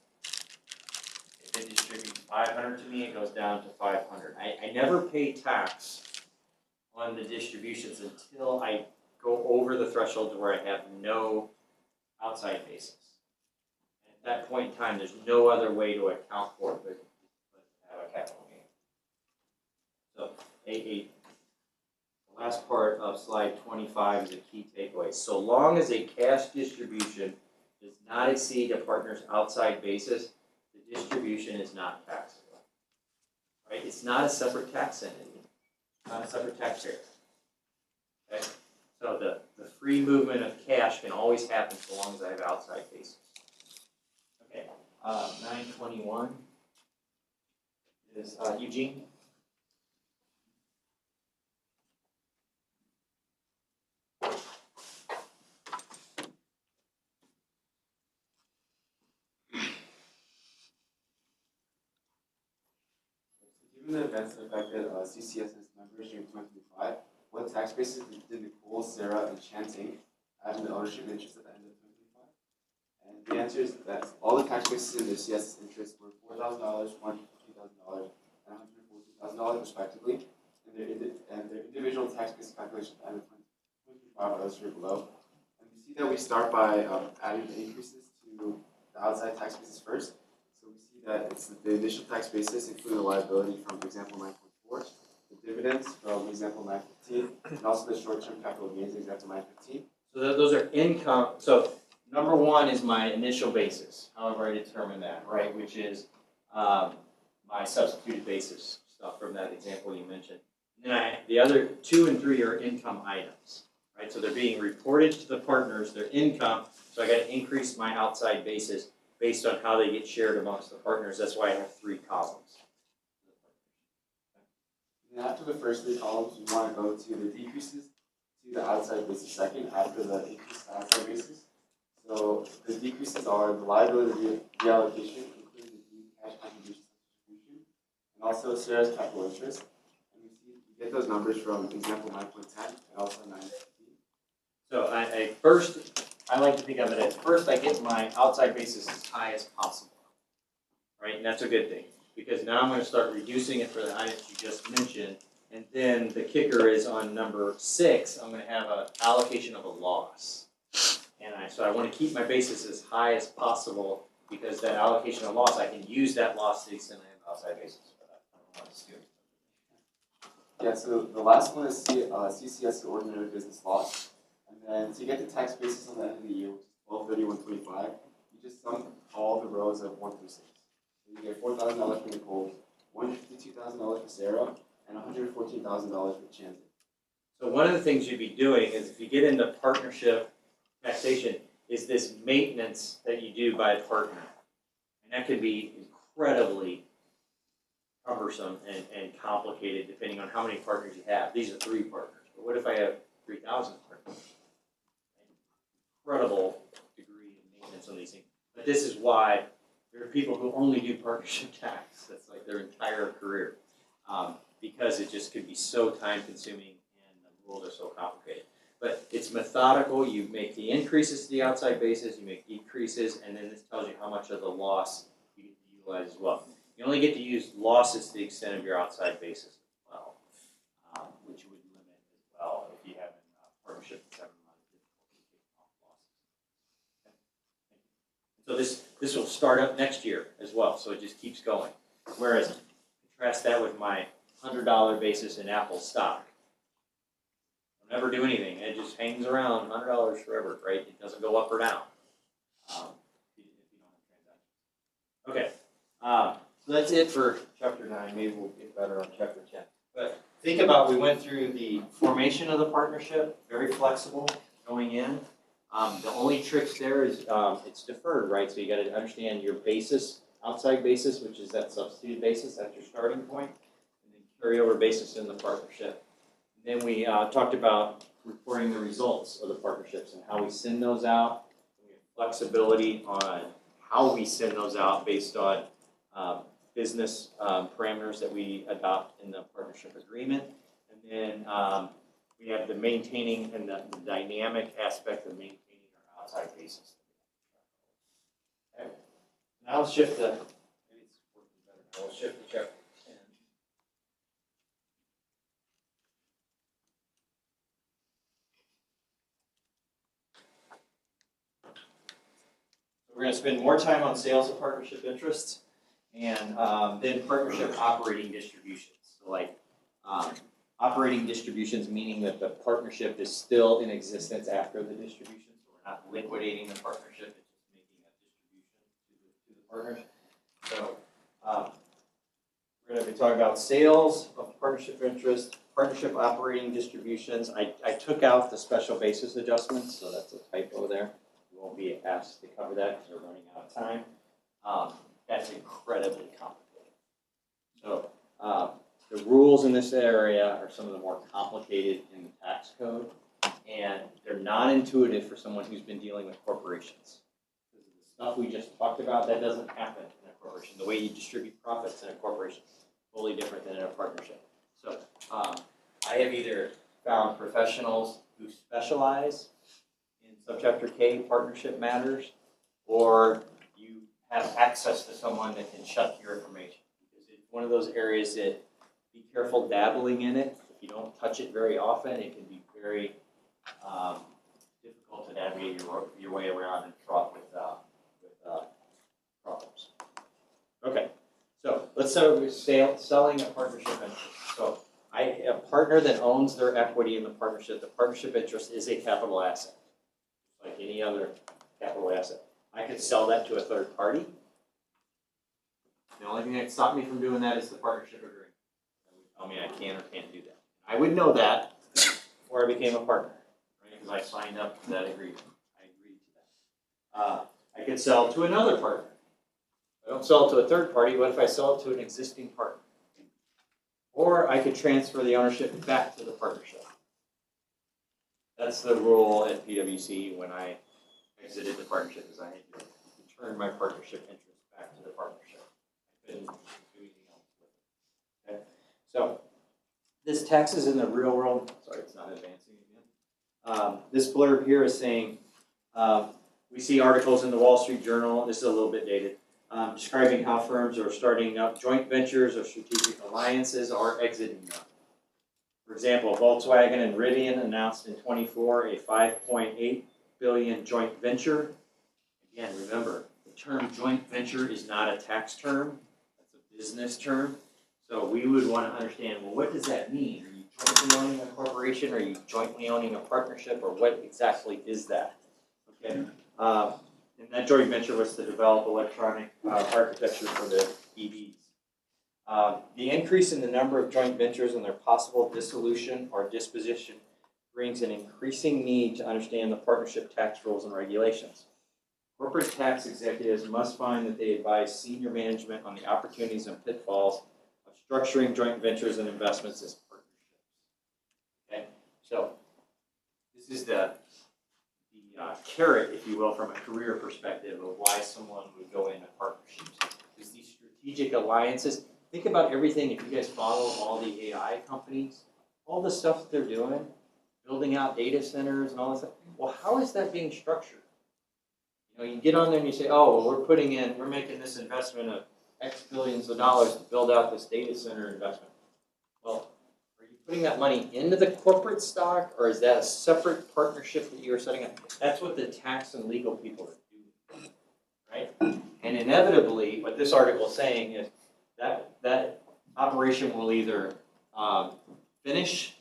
If it distributes $500 to me, it goes down to $500. I never pay tax on the distributions until I go over the threshold to where I have no outside basis. And at that point in time, there's no other way to account for it but to have a capital gain. So, the last part of slide 25 is a key takeaway. So long as a cash distribution does not exceed a partner's outside basis, the distribution is not taxable. Right? It's not a separate tax entity, not a separate taxpayer. Okay? So the free movement of cash can always happen so long as I have outside basis. Okay, 921 is Eugene. Given the events that affected CCS's members during 2025, what tax basis did Nicole, Sarah, and Chanting have in the ownership interest at the end of 2025? And the answer is that all the tax bases in the CCS's interest were $4,000, $150,000, and $114,000 respectively, and their individual tax basis calculations at the end of 2025 are illustrated below. And we see that we start by adding the increases to the outside tax basis first. So we see that it's the initial tax basis, including the liability from example 9.4, the dividends from example 9.15, and also the short-term capital gains, example 9.15. So those are income. So number one is my initial basis, however I determine that, right? Which is my substituted basis stuff from that example you mentioned. And then the other 2 and 3 are income items, right? So they're being reported to the partners, their income. So I got to increase my outside basis based on how they get shared amongst the partners. That's why I have 3 columns. And after the first 3 columns, we want to go to the decreases to the outside basis second after the increase to outside basis. So the decreases are the liability reallocation, including the cash contribution substitution, and also Sarah's capital interest. And we get those numbers from example 9.10 and also 9.15. So I like to think of it as first I get my outside basis as high as possible. Right, and that's a good thing, because now I'm gonna start reducing it for the items you just mentioned. And then the kicker is on number 6, I'm gonna have an allocation of a loss. And so I wanna keep my basis as high as possible, because that allocation of loss, I can use that loss to the extent I have outside basis for that. I don't want to steal it. Yeah, so the last one is CCS, the ordinary business loss. And then to get the tax basis on the end of the year, which is 12/30/125, you just sum all the rows of 1 through 6. So you get $4,000 for Nicole, $152,000 for Sarah, and $114,000 for Chancy. So one of the things you'd be doing is if you get into partnership taxation, is this maintenance that you do by partner. And that can be incredibly cumbersome and complicated depending on how many partners you have. These are 3 partners, but what if I have 3,000 partners? Incredible degree of maintenance on these things. But this is why there are people who only do partnership tax. That's like their entire career. Because it just could be so time consuming and the rules are so complicated. But it's methodical. You make the increases to the outside basis, you make decreases, and then this tells you how much of the loss you get to utilize as well. You only get to use losses to the extent of your outside basis as well, which would limit as well if you have a partnership that's having a lot of difficulty taking off losses. Okay. So this will start up next year as well, so it just keeps going. Whereas, contrast that with my $100 basis in Apple stock. Don't ever do anything. It just hangs around $100 forever, right? It doesn't go up or down. If you don't have transactions. Okay. So that's it for chapter 9. Maybe we'll get better on chapter 10. But think about, we went through the formation of the partnership, very flexible going in. The only tricks there is it's deferred, right? So you got to understand your basis, outside basis, which is that substitute basis, that's your starting point, and then carryover basis in the partnership. And then we talked about reporting the results of the partnerships and how we send those out. We have flexibility on how we send those out based on business parameters that we adopt in the partnership agreement. And then we have the maintaining and the dynamic aspect of maintaining our outside basis. Okay. Now let's shift to, maybe it's working better. We'll shift to chapter 10. We're going to spend more time on sales of partnership interests and then partnership operating distributions. So like operating distributions, meaning that the partnership is still in existence after the distribution. So we're not liquidating the partnership, it's just making a distribution to the partners. So we're going to be talking about sales of partnership interest, partnership operating distributions. I took out the special basis adjustments, so that's a typo there. We won't be asked to cover that because we're running out of time. That's incredibly complicated. So the rules in this area are some of the more complicated in the tax code, and they're not intuitive for someone who's been dealing with corporations. The stuff we just talked about, that doesn't happen in a corporation. The way you distribute profits in a corporation is totally different than in a partnership. So I have either found professionals who specialize in subchapter K partnership matters, or you have access to someone that can check your information. Because it's one of those areas that be careful dabbling in it. If you don't touch it very often, it can be very difficult to navigate your way around and fraught with problems. Okay, so let's start with selling a partnership interest. So a partner that owns their equity in the partnership interest is a capital asset, like any other capital asset. I could sell that to a third party. The only thing that stopped me from doing that is the partnership agreement. That would tell me I can or can't do that. I would know that before I became a partner, right? Because I signed up to that agreement. I agreed to that. I could sell to another partner. I don't sell it to a third party. What if I sell it to an existing partner? Or I could transfer the ownership back to the partnership. That's the rule at PwC when I exited the partnership, is I had to return my partnership interest back to the partnership. I couldn't do anything else with it. So, this tax is in the real world, sorry, it's not advancing again. This blurb here is saying, we see articles in the Wall Street Journal, this is a little bit dated, describing how firms are starting up joint ventures or strategic alliances or exiting them. For example, Volkswagen and Rivian announced in 24 a $5.8 billion joint venture. Again, remember, the term joint venture is not a tax term, it's a business term. So we would want to understand, well, what does that mean? Are you jointly owning a corporation? Are you jointly owning a partnership? Or what exactly is that? Okay. And that joint venture was to develop electronic architecture for the EVs. The increase in the number of joint ventures and their possible dissolution or disposition brings an increasing need to understand the partnership tax rules and regulations. Corporate tax executives must find that they advise senior management on the opportunities and pitfalls of structuring joint ventures and investments as partnerships. Okay, so this is the carrot, if you will, from a career perspective of why someone would go into partnerships. Is these strategic alliances. Think about everything, if you guys follow all the AI companies, all the stuff that they're doing, building out data centers and all this stuff. Well, how is that being structured? You know, you get on there and you say, oh, well, we're making this investment of X billions of dollars to build out this data center investment. Well, are you putting that money into the corporate stock, or is that a separate partnership that you are setting up? That's what the tax and legal people are doing, right? And inevitably, what this article is saying is that operation will either finish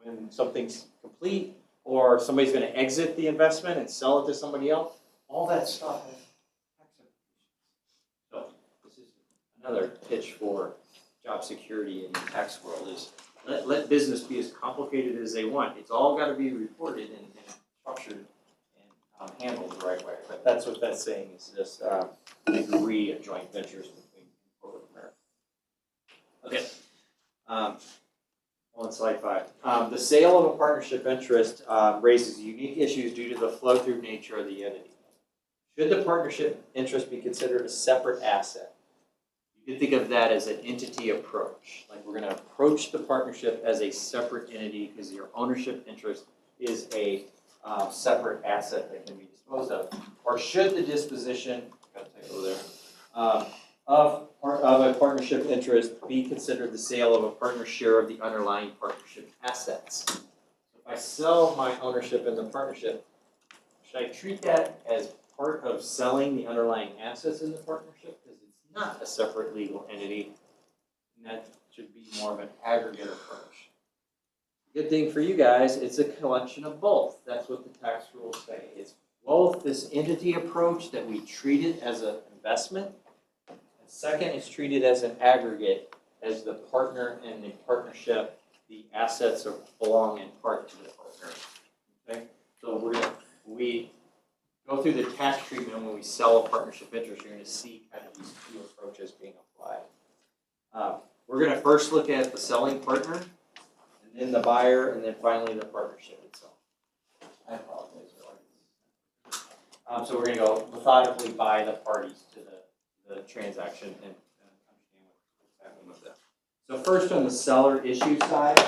when something's complete, or somebody's going to exit the investment and sell it to somebody else. All that stuff has tax implications. So this is another pitch for job security in the tax world is let business be as complicated as they want. It's all got to be reported and structured and handled the right way. But that's what that's saying is just a degree of joint ventures between corporate America. Okay. On slide 5. The sale of a partnership interest raises unique issues due to the flow-through nature of the entity. Should the partnership interest be considered a separate asset? You can think of that as an entity approach. Like we're going to approach the partnership as a separate entity because your ownership interest is a separate asset that can be disposed of. Or should the disposition, got to take over there, of a partnership interest be considered the sale of a partner's share of the underlying partnership assets? If I sell my ownership in the partnership, should I treat that as part of selling the underlying assets in the partnership? Because it's not a separate legal entity, and that should be more of an aggregate approach. Good thing for you guys, it's a collection of both. That's what the tax rules say. It's both this entity approach that we treat it as an investment. Second, it's treated as an aggregate, as the partner in the partnership, the assets belong in part to the partner. Okay, so we go through the tax treatment when we sell a partnership interest. You're going to see kind of these two approaches being applied. We're going to first look at the selling partner, and then the buyer, and then finally the partnership itself. I apologize. So we're going to go methodically by the parties to the transaction and understand what's happening with that. So first on the seller issue side,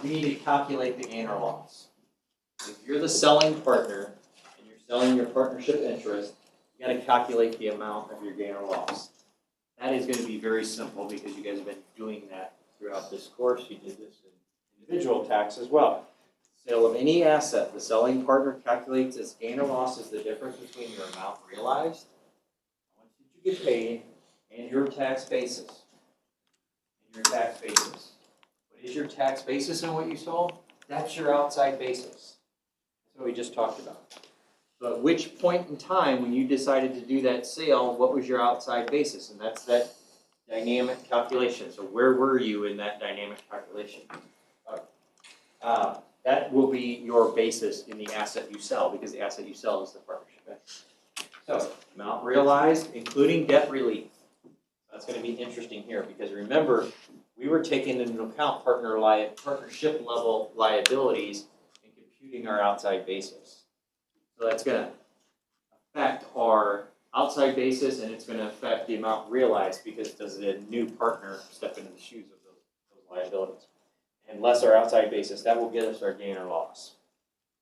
we need to calculate the gain or loss. If you're the selling partner and you're selling your partnership interest, you got to calculate the amount of your gain or loss. That is going to be very simple because you guys have been doing that throughout this course. You did this in individual tax as well. Sale of any asset, the selling partner calculates its gain or loss as the difference between your amount realized, get paid, and your tax basis. What is your tax basis on what you sold? That's your outside basis. That's what we just talked about. So at which point in time when you decided to do that sale, what was your outside basis? And that's that dynamic calculation. So where were you in that dynamic calculation? That will be your basis in the asset you sell because the asset you sell is the partnership. So, amount realized, including debt relief. That's going to be interesting here because remember, we were taking into account partnership level liabilities and computing our outside basis. So that's going to affect our outside basis and it's going to affect the amount realized because does the new partner step into the shoes of liabilities. And less our outside basis, that will get us our gain or loss.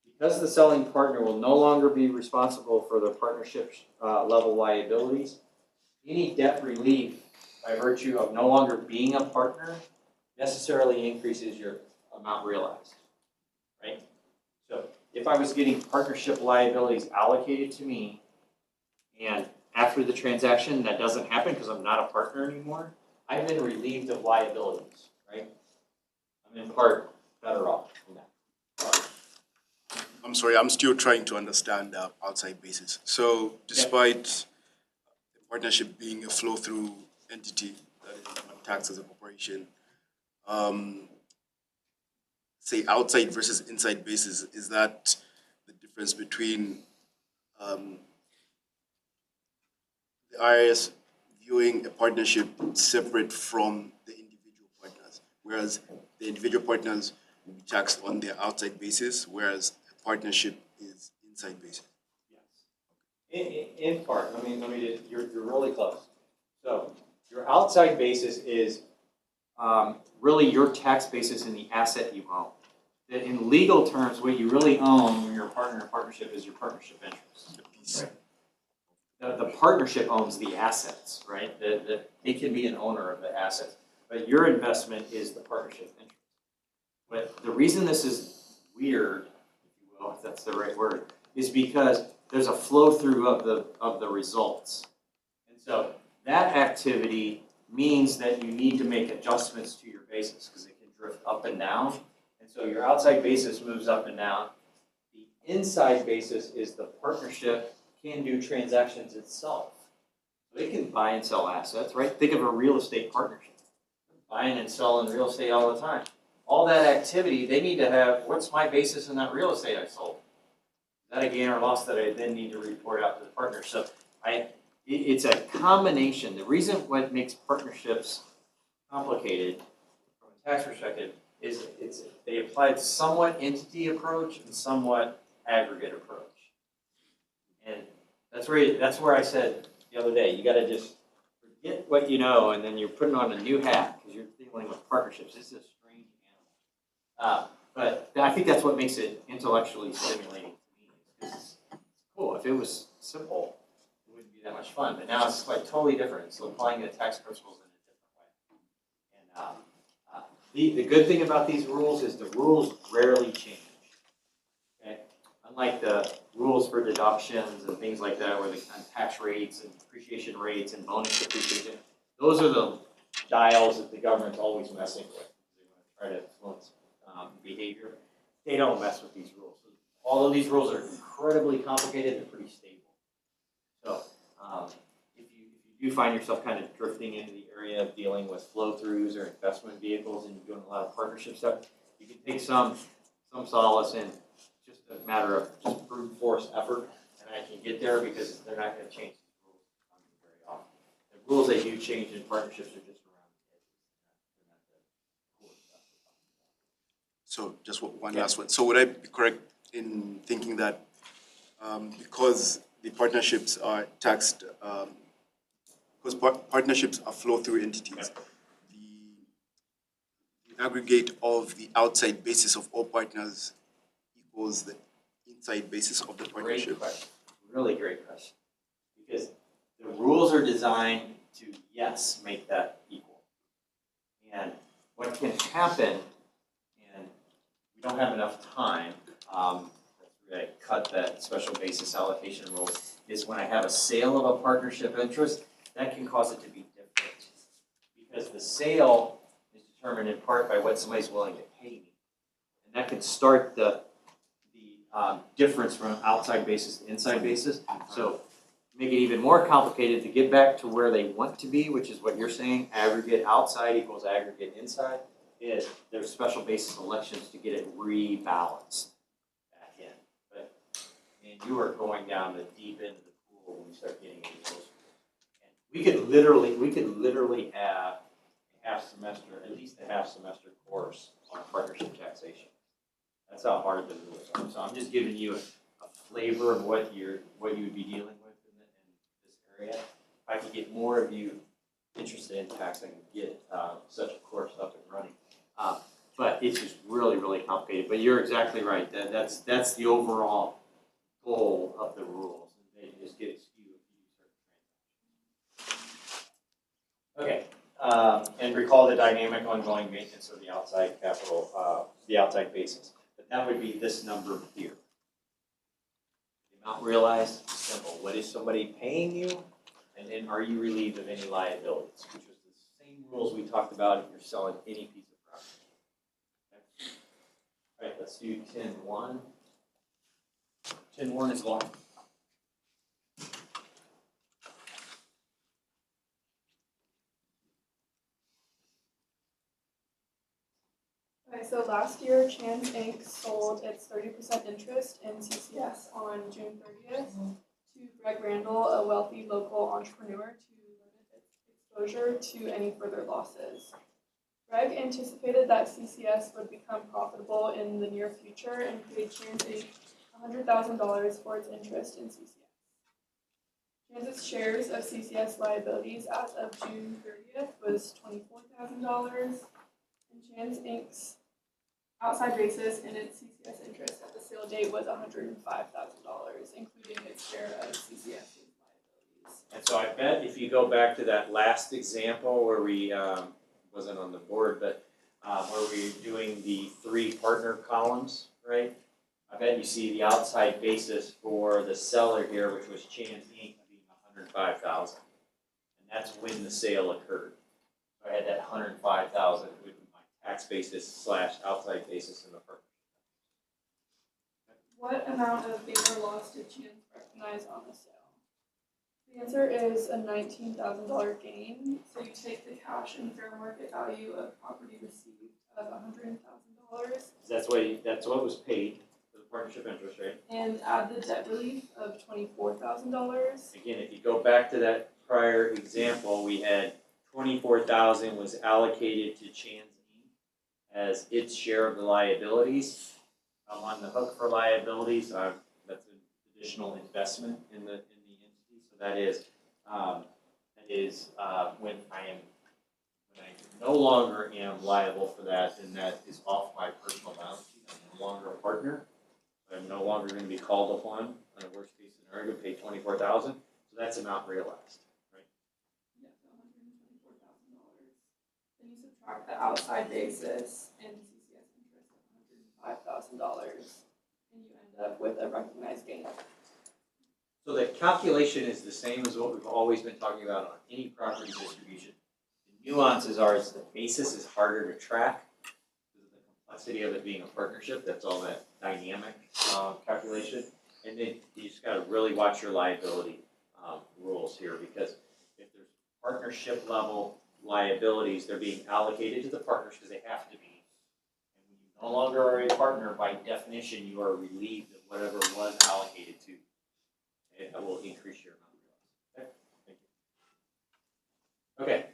Because the selling partner will no longer be responsible for the partnership level liabilities, any debt relief by virtue of no longer being a partner necessarily increases your amount realized, right? So if I was getting partnership liabilities allocated to me, and after the transaction that doesn't happen because I'm not a partner anymore, I've been relieved of liabilities, right? I'm in part better off from that. I'm sorry, I'm still trying to understand the outside basis. So despite the partnership being a flow-through entity that is not taxed as a corporation, say outside versus inside basis, is that the difference between the IRS viewing a partnership separate from the individual partners, whereas the individual partners will be taxed on their outside basis, whereas a partnership is inside basis? In part, you're really close. So your outside basis is really your tax basis in the asset you own. In legal terms, what you really own when you're a partner in a partnership is your partnership interest. Right? The partnership owns the assets, right? It can be an owner of the assets, but your investment is the partnership interest. But the reason this is weird, if you will, if that's the right word, is because there's a flow through of the results. And so that activity means that you need to make adjustments to your basis because it can drift up and down. And so your outside basis moves up and down. The inside basis is the partnership can do transactions itself. So it can buy and sell assets, right? Think of a real estate partnership. Buying and selling real estate all the time. All that activity, they need to have, what's my basis in that real estate I sold? Is that a gain or loss that I then need to report out to the partner? So it's a combination. The reason what makes partnerships complicated from a tax perspective is they applied somewhat entity approach and somewhat aggregate approach. And that's where I said the other day, you gotta just forget what you know and then you're putting on a new hat because you're dealing with partnerships. This is a strange animal. But I think that's what makes it intellectually stimulating to me. It's cool. If it was simple, it wouldn't be that much fun. But now it's like totally different. So applying the tax principles in a different way. And the good thing about these rules is the rules rarely change. Okay? Unlike the rules for deductions and things like that, where the tax rates and depreciation rates and bonus depreciation, those are the dials that the government's always messing with. They want to try to influence behavior. They don't mess with these rules. All of these rules are incredibly complicated and pretty stable. So if you do find yourself kind of drifting into the area of dealing with flow-throughs or investment vehicles and you're doing a lot of partnership stuff, you can take some solace in just a matter of just brute force effort, and I can get there because they're not going to change these rules very often. The rules they do change in partnerships are just around the edges. So just one last one. So would I be correct in thinking that because the partnerships are taxed, because partnerships are flow-through entities, the aggregate of the outside basis of all partners equals the inside basis of the partnership? Great question. Really great question. Because the rules are designed to, yes, make that equal. And what can happen, and we don't have enough time, to cut that special basis allocation rule, is when I have a sale of a partnership interest, that can cause it to be different. Because the sale is determined in part by what somebody's willing to pay me. And that can start the difference from outside basis to inside basis. So make it even more complicated to get back to where they want to be, which is what you're saying, aggregate outside equals aggregate inside, is there's special basis elections to get it rebalanced back in. But you are going down the deep end of the pool when you start getting into those. And we could literally have a half semester, at least a half semester course on partnership taxation. That's how hard the rules are. So I'm just giving you a flavor of what you would be dealing with in this area. If I could get more of you interested in tax, I can get such a course up and running. it's just really, really complicated, but you're exactly right, that's the overall goal of the rules. They just get skewed if you do certain transactions. Okay, and recall the dynamic ongoing maintenance of the outside capital, the outside basis. But that would be this number here. The amount realized, simple. What is somebody paying you? And then are you relieved of any liabilities? Which was the same rules we talked about if you're selling any piece of property. Okay. All right, let's do 10-1. 10-1 is long. Okay, so last year, Chan's Inc. sold its 30% interest in CCS on June 30th to Greg Randall, a wealthy local entrepreneur, to limit its exposure to any further losses. Greg anticipated that CCS would become profitable in the near future and paid Chan's Inc. $100,000 for its interest in CCS. Chan's shares of CCS liabilities as of June 30th was $24,000, and Chan's Inc.'s outside basis in its CCS interest at the sale date was $105,000, including its share of CCS's liabilities. And so I bet if you go back to that last example where we, wasn't on the board, but where we're doing the 3 partner columns, right? I bet you see the outside basis for the seller here, which was Chan's Inc. being $105,000. And that's when the sale occurred. So I had that $105,000 with my tax basis / outside basis in the partnership. What amount of gain or loss did Chan recognize on the sale? The answer is a $19,000 gain. So you take the cash and fair market value of property received of $100,000 That's what was paid for the partnership interest rate. and add the debt relief of $24,000. Again, if you go back to that prior example, we had $24,000 was allocated to Chan's Inc. as its share of the liabilities. I'm on the hook for liabilities. That's an additional investment in the entity. So that is when I no longer am liable for that, then that is off my personal balance sheet. I'm no longer a partner. I'm no longer going to be called upon on a worst case scenario to pay $24,000. So that's amount realized. Yeah, so $124,000. Then you subtract the outside basis and CCS interest of $105,000, and you end up with a recognized gain. So the calculation is the same as what we've always been talking about on any property distribution. The nuances are is the basis is harder to track because of the complexity of it being a partnership. That's all that dynamic calculation. And then you just got to really watch your liability rules here, because if there's partnership level liabilities, they're being allocated to the partners because they have to be. And when you no longer are a partner, by definition, you are relieved of whatever was allocated to. And that will increase your amount. Okay, thank you. Okay.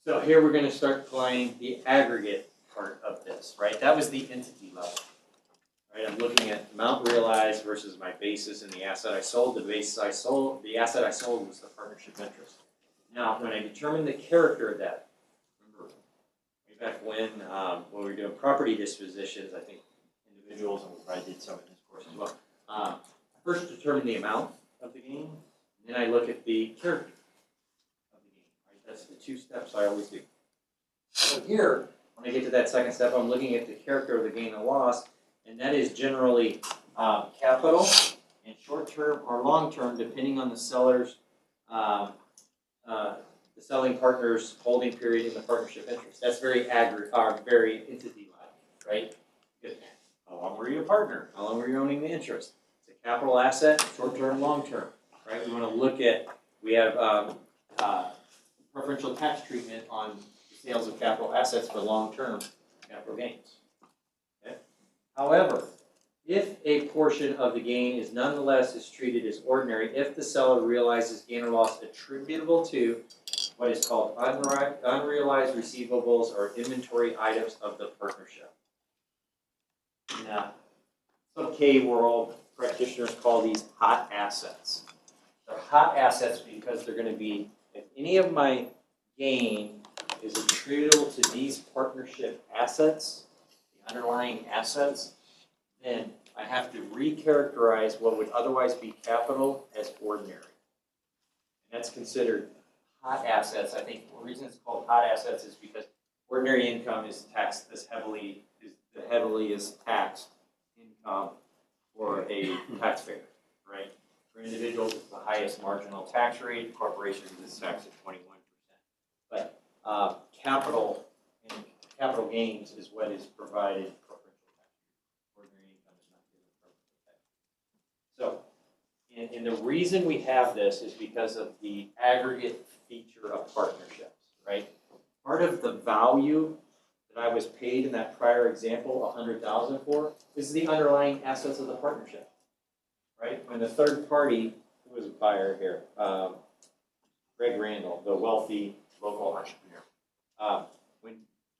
So here we're going to start playing the aggregate part of this, right? That was the entity level. Right, I'm looking at amount realized versus my basis and the asset I sold. The asset I sold was the partnership interest. Now, when I determine the character of that, remember, way back when we were doing property dispositions, I think individuals, and we probably did some in this course as well, I first determine the amount of the gain, and then I look at the character of the gain. Right? That's the 2 steps I always do. So here, when I get to that second step, I'm looking at the character of the gain and loss. And that is generally capital and short-term or long-term, depending on the seller's, the selling partner's holding period in the partnership interest. That's very very entity-like, right? Because how long were you a partner? How long were you owning the interest? It's a capital asset, short-term, long-term, right? We want to look at, we have preferential tax treatment on the sales of capital assets for long-term capital gains. However, if a portion of the gain is nonetheless treated as ordinary, if the seller realizes gain or loss attributable to what is called unrealized receivables or inventory items of the partnership. Now, some K-world practitioners call these hot assets. They're hot assets because they're going to be, if any of my gain is attributable to these partnership assets, the underlying assets, then I have to recharacterize what would otherwise be capital as ordinary. And that's considered hot assets. I think the reason it's called hot assets is because ordinary income is taxed as heavily, is the heaviest taxed income for a taxpayer, right? For individuals, it's the highest marginal tax rate. Corporations, it's taxed at 21%. But capital and capital gains is what is provided preferential tax. Ordinary income is not given preferential tax. So, and the reason we have this is because of the aggregate feature of partnerships, right? Part of the value that I was paid in that prior example, $100,000 for, is the underlying assets of the partnership, right? When the third party, who was a buyer here, Greg Randall, the wealthy local entrepreneur. When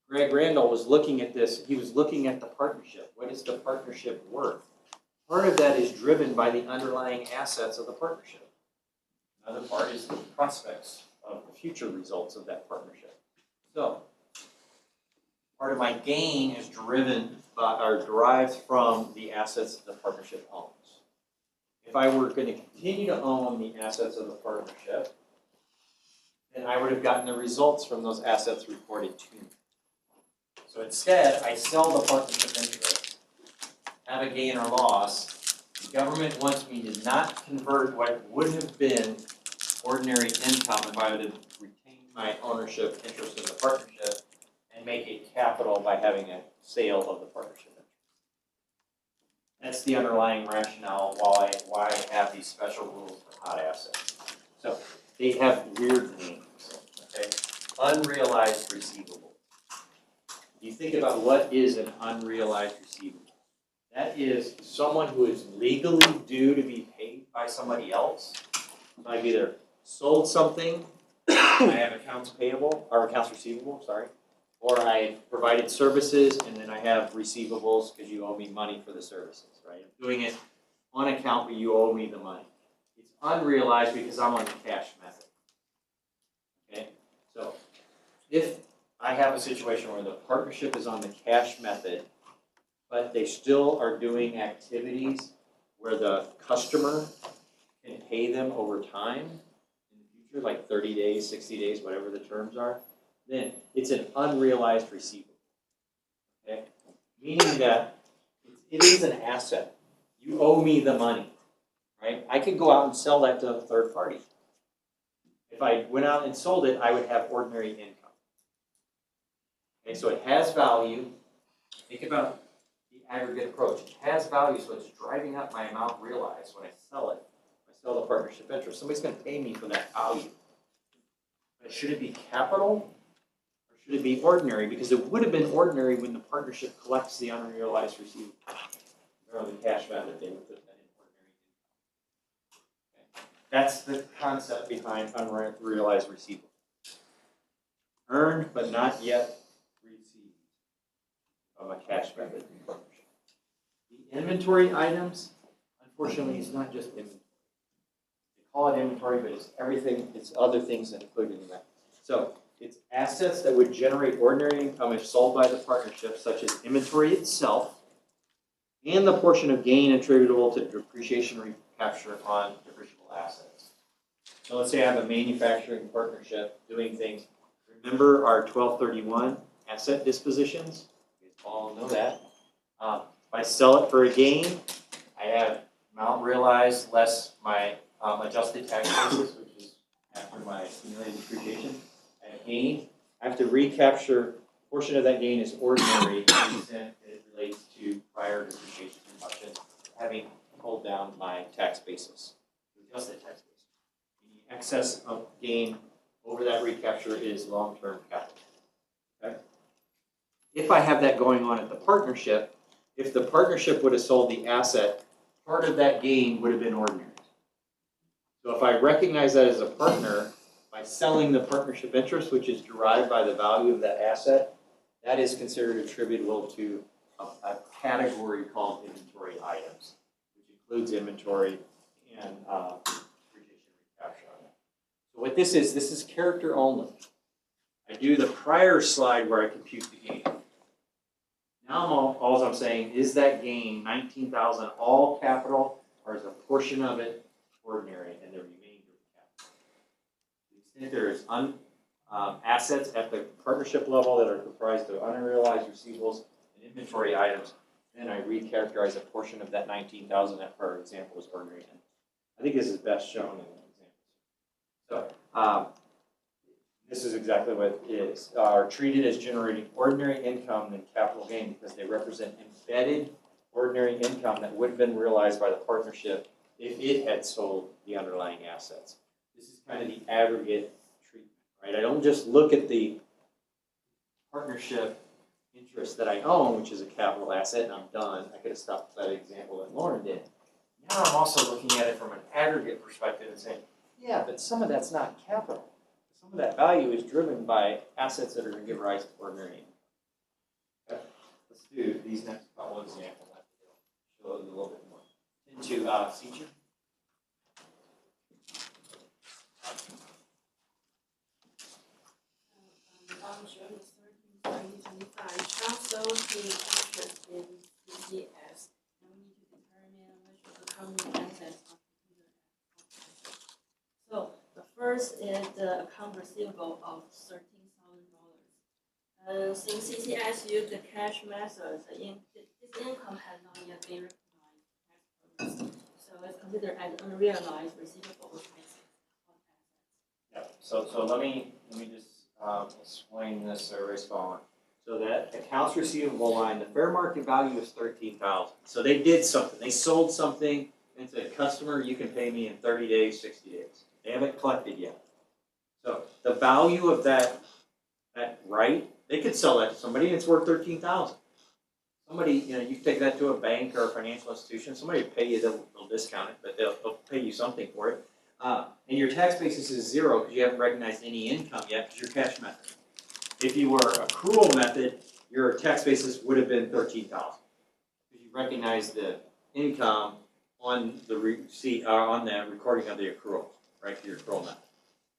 Greg Randall was looking at this, he was looking at the partnership. What is the partnership worth? Part of that is driven by the underlying assets of the partnership. Another part is the prospects of the future results of that partnership. So, part of my gain is driven by, or derived from the assets that the partnership owns. If I were going to continue to own the assets of the partnership, then I would have gotten the results from those assets reported to me. So instead, I sell the partnership interest, have a gain or loss. The government wants me to not convert what would have been ordinary income if I would have retained my ownership interest in the partnership and make it capital by having a sale of the partnership interest. That's the underlying rationale why I have these special rules for hot assets. So they have weird names, okay? Unrealized receivable. You think about what is an unrealized receivable. That is someone who is legally due to be paid by somebody else. So I've either sold something, I have accounts payable, or accounts receivable, sorry, or I provided services and then I have receivables because you owe me money for the services, right? I'm doing it on account but you owe me the money. It's unrealized because I'm on the cash method. Okay, so if I have a situation where the partnership is on the cash method, but they still are doing activities where the customer can pay them over time in the future, like 30 days, 60 days, whatever the terms are, then it's an unrealized receivable. Okay, meaning that it is an asset. You owe me the money, right? I could go out and sell that to a third party. If I went out and sold it, I would have ordinary income. Okay, so it has value. Think about the aggregate approach. It has value, so it's driving up my amount realized when I sell it. When I sell the partnership interest. Somebody's going to pay me for that value. But should it be capital or should it be ordinary? Because it would have been ordinary when the partnership collects the unrealized receivable. They're on the cash method, they would put that in ordinary income. Okay. That's the concept behind unrealized receivable. Earned but not yet received from a cash method partnership. The inventory items, unfortunately, is not just inventory. They call it inventory, but it's everything, it's other things that are included in that. So it's assets that would generate ordinary income if sold by the partnership, such as inventory itself, and the portion of gain attributable to depreciation recapture on depreciable assets. So let's say I have a manufacturing partnership doing things. Remember our 1231 asset dispositions? You guys all know that. If I sell it for a gain, I have amount realized less my adjusted tax basis, which is after my accumulated depreciation. I have gain. I have to recapture a portion of that gain is ordinary to the extent that it relates to prior depreciation reduction, having pulled down my tax basis, adjusted tax basis. The excess of gain over that recapture is long-term capital. Okay? If I have that going on at the partnership, if the partnership would have sold the asset, part of that gain would have been ordinary. So if I recognize that as a partner, by selling the partnership interest, which is derived by the value of that asset, that is considered attributable to a category called inventory items, which includes inventory and depreciation recapture on that. So what this is character only. I do the prior slide where I compute the gain. Now all I'm saying, is that gain 19,000 all capital, or is a portion of it ordinary and the remainder capital? To the extent there is assets at the partnership level that are comprised of unrealized receivables and inventory items, then I recharacterize a portion of that 19,000 that, for example, is ordinary. I think this is best shown in the example. So this is exactly what it is. Are treated as generating ordinary income than capital gain because they represent embedded ordinary income that would have been realized by the partnership if it had sold the underlying assets. This is kind of the aggregate treatment, right? I don't just look at the partnership interest that I own, which is a capital asset, and I'm done. I could have stopped that example that Lauren did. Now I'm also looking at it from an aggregate perspective and saying, yeah, but some of that's not capital. Some of that value is driven by assets that are going to give rise to ordinary income. Okay. Let's do these next couple of examples. Show it a little bit more. Into feature. On June 13, 2025, Sean sold his interest in CCS, and we need to determine which of the company assets are considered as assets. So the first is the account receivable of $13,000. Since CCS used the cash method, this income has not yet been recognized for tax purposes. So it's considered as unrealized receivable tax. Yeah. So let me just explain this so everybody's following. So that accounts receivable line, the fair market value is $13,000. So they did something. They sold something and said, customer, you can pay me in 30 days, 60 days. They haven't collected yet. So the value of that right, they could sell that to somebody and it's worth $13,000. Somebody, you take that to a bank or a financial institution, somebody will pay you, they'll discount it, but they'll pay you something for it. And your tax basis is zero because you haven't recognized any income yet because you're cash method. If you were accrual method, your tax basis would have been $13,000 because you recognize the income on the receipt on the recording of the accrual, right? For your accrual method.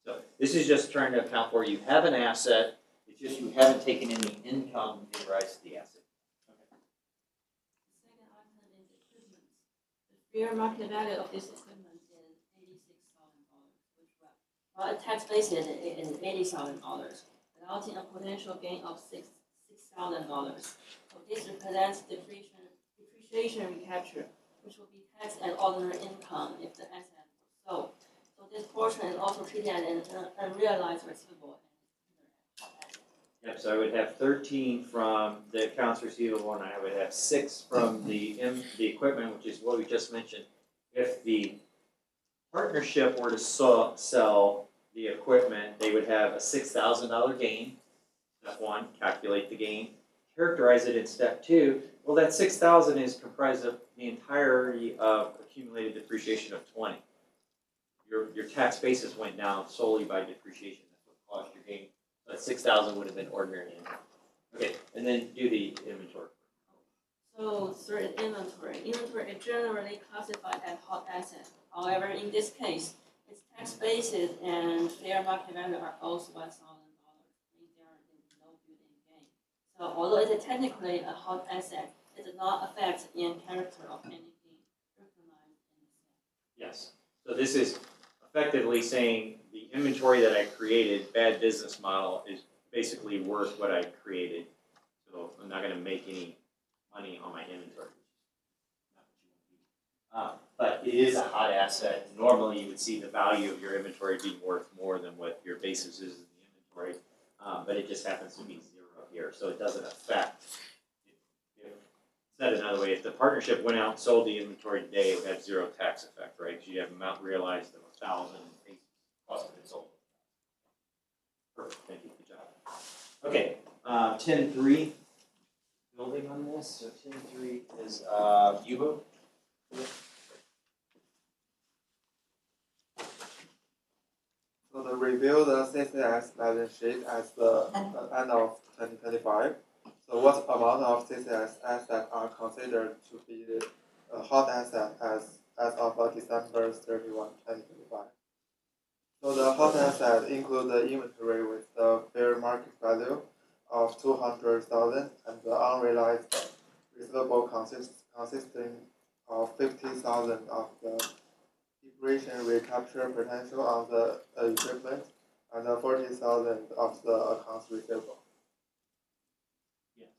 So this is just trying to account for you have an asset. It's just you haven't taken any income to give rise to the asset. The second item is equipment. The fair market value of this equipment is $86,000, while a tax basis is $80,000, resulting in a potential gain of $6,000. So this represents depreciation recapture, which will be taxed as ordinary income if the asset was sold. So this portion is also treated as an unrealized receivable. Yep, so I would have 13 from the accounts receivable, and I would have 6 from the equipment, which is what we just mentioned. If the partnership were to sell the equipment, they would have a $6,000 gain. Step 1, calculate the gain. Characterize it in step 2. Well, that $6,000 is comprised of the entirety of accumulated depreciation of 20. Your tax basis went down solely by depreciation. That's what caused your gain. That $6,000 would have been ordinary income. Okay, and then do the inventory. So third, inventory. Inventory is generally classified as hot asset. However, in this case, its tax basis and fair market value are both $1,000, meaning there is no built-in gain. So although it is technically a hot asset, it does not affect the character of anything recognized in the sale. Yes. So this is effectively saying the inventory that I created, bad business model, is basically worth what I created. So I'm not going to make any money on my inventory. But it is a hot asset. Normally you would see the value of your inventory being worth more than what your basis is in the inventory. But it just happens to be zero here. So it doesn't affect. Said another way, if the partnership went out and sold the inventory today, it would have zero tax effect, right? Because you have amount realized of 1,000 and cost of goods sold. Perfect, thank you, good job. Okay, 10.3, building on this. So 10.3 is Yubo. So the review the CCS balance sheet at the end of 2025. So what amount of CCS assets are considered to be a hot asset as of December 31, 2025? So the hot asset include the inventory with the fair market value of 200,000 and the unrealized receivable consisting of 50,000 of the depreciation recapture potential on the equipment and 40,000 of the accounts receivable. Yes.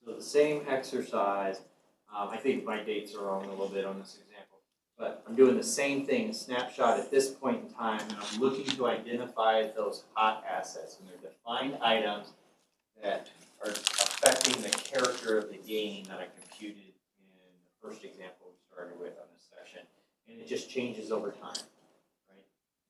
So the same exercise, I think my dates are wrong a little bit on this example, but I'm doing the same thing, snapshot at this point in time, and I'm looking to identify those hot assets, and they're defined items that are affecting the character of the gain that I computed in the first example we started with on this section, and it just changes over time, right?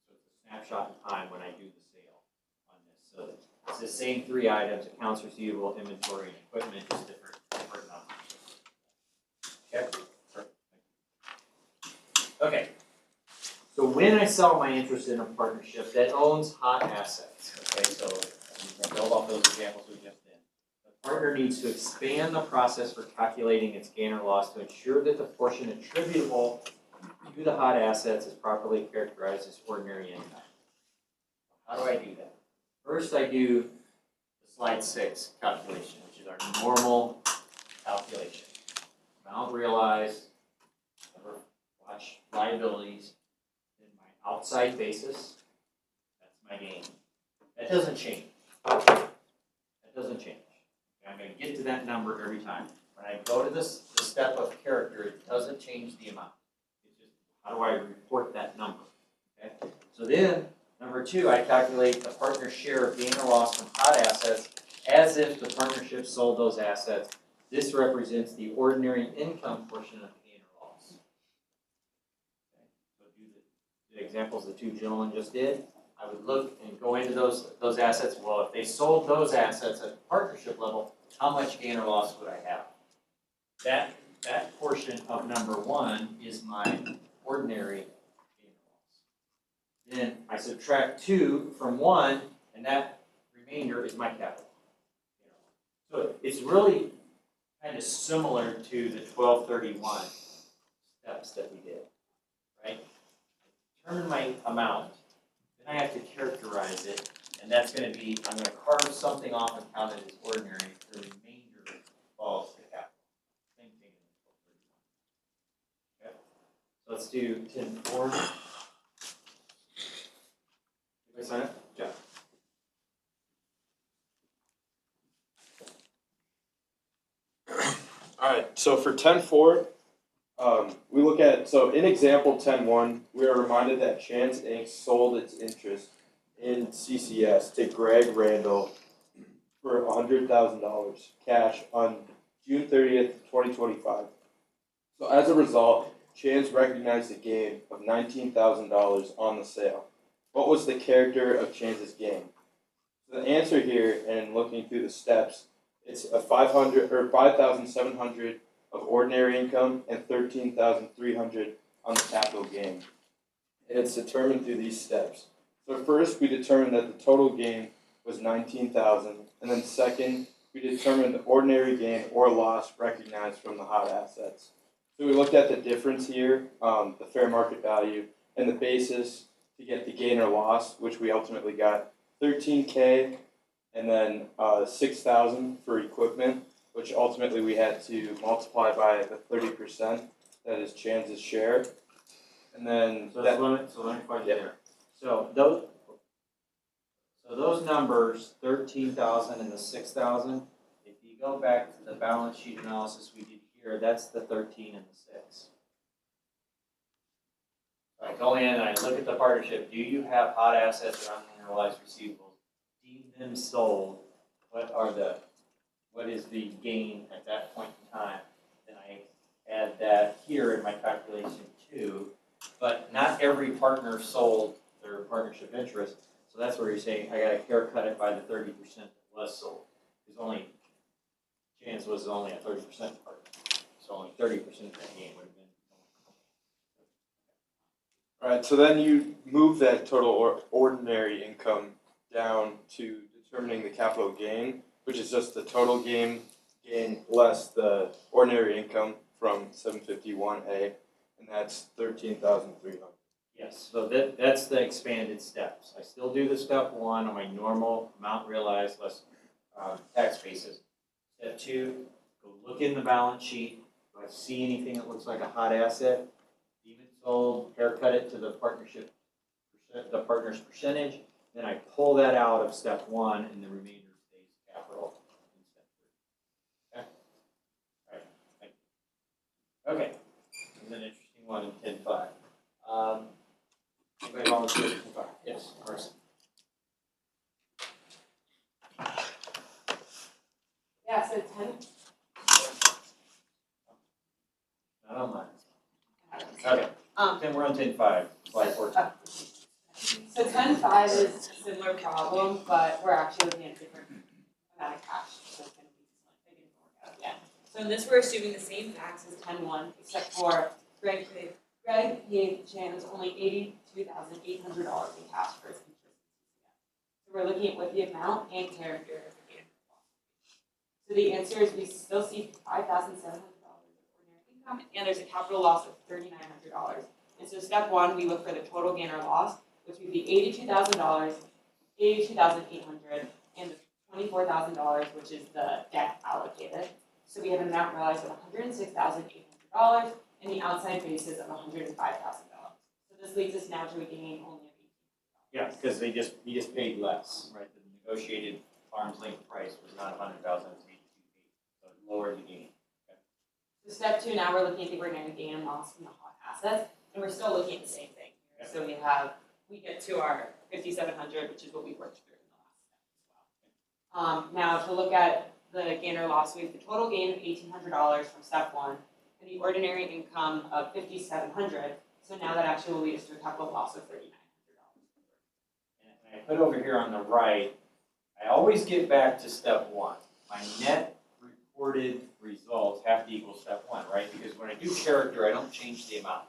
So it's a snapshot in time when I do the sale on this. So it's the same three items: accounts receivable, inventory, and equipment, just different numbers. Okay. Okay. So when I sell my interest in a partnership that owns hot assets, okay, so we can build off those examples we just did. The partner needs to expand the process for calculating its gain or loss to ensure that the portion attributable to the hot assets is properly characterized as ordinary income. How do I do that? First, I do the slide 6 calculation, which is our normal calculation. Amount realized, number watch liabilities, in my outside basis, that's my gain. That doesn't change. That doesn't change. I'm going to get to that number every time. When I go to this step of character, it doesn't change the amount. It's just, how do I report that number? Okay. So then, number 2, I calculate the partner's share of gain or loss from hot assets as if the partnership sold those assets. This represents the ordinary income portion of gain or loss. Okay. So do the examples the two gentlemen just did. I would look and go into those assets. Well, if they sold those assets at the partnership level, how much gain or loss would I have? That portion of number 1 is my ordinary gain or loss. Then I subtract 2 from 1, and that remainder is my capital. So it's really kind of similar to the 1231 steps that we did, right? Determine my amount. Then I have to characterize it, and that's going to be, I'm going to carve something off and count it as ordinary. The remainder falls to capital. Same thing in 1231. Okay? So let's do 10-4. Did I sign up? Yeah. Alright, so for 10-4, we look at, so in example 10-1, we are reminded that Chance Inc. sold its interest in CCS to Greg Randall for $100,000 cash on June 30th, 2025. So as a result, Chance recognized a gain of $19,000 on the sale. What was the character of Chance's gain? So the answer here, and looking through the steps, it's a 5,700 of ordinary income and 13,300 on the capital gain. And it's determined through these steps. So first, we determined that the total gain was 19,000, and then second, we determined the ordinary gain or loss recognized from the hot assets. So we looked at the difference here, the fair market value, and the basis to get the gain or loss, which we ultimately got $13K, and then 6,000 for equipment, which ultimately we had to multiply by the 30%, that is Chance's share. And then So let me find you there. So those numbers, 13,000 and the 6,000, if you go back to the balance sheet analysis we did here, that's the 13 and the 6. So I go in and I look at the partnership. Do you have hot assets or unrealized receivables? Deem them sold. What is the gain at that point in time? Then I add that here in my calculation too. But not every partner sold their partnership interest. So that's where you're saying I gotta haircut it by the 30% that was sold. Because Chance was only a 30% partner. So only 30% of that gain would have been. Alright, so then you move that total ordinary income down to determining the capital gain, which is just the total gain less the ordinary income from 751A, and that's 13,300. Yes, so that's the expanded steps. I still do the step one on my normal amount realized less tax basis. Step two, go look in the balance sheet. Do I see anything that looks like a hot asset? Deem it sold, haircut it to the partnership, the partner's percentage. Then I pull that out of step one and the remainder stays capital in step three. Okay? All right, thank you. Okay, here's an interesting one in 10.5. Anybody volunteer for 10.5? Yes, Marcy. Yeah, so 10. Not online. Okay, then we're on 10.5, slide 14. So 10.5 is a similar problem, but we're actually looking at a different amount of cash. So it's going to be like, it didn't work out yet. So in this, we're assuming the same facts as 10.1, except for Greg paid Chance only $82,800 in cash for his interest. So we're looking at what the amount and character of the game. So the answer is we still see $5,700 of ordinary income, and there's a capital loss of $3,900. And so step one, we look for the total gain or loss, which would be $82,000, $82,800, and the $24,000, which is the debt allocated. So we have an amount realized of $106,800 and the outside basis of $105,000. So this leads us now to a gain only of $18,000. Yeah, because he just paid less, right? The negotiated arm's length price was not $100,000, it's $82,800, so it lowered the gain. Okay. So step two, now we're looking at the ordinary gain and loss from the hot assets, and we're still looking at the same thing. Okay. So we get to our 5,700, which is what we worked through in the last step as well. Now to look at the gain or loss, we have the total gain of $1,800 from step one, and the ordinary income of $5,700. So now that actually will lead us to a capital loss of $3,900. And I put over here on the right, I always get back to step one. My net reported results have to equal step one, right? Because when I do character, I don't change the amount.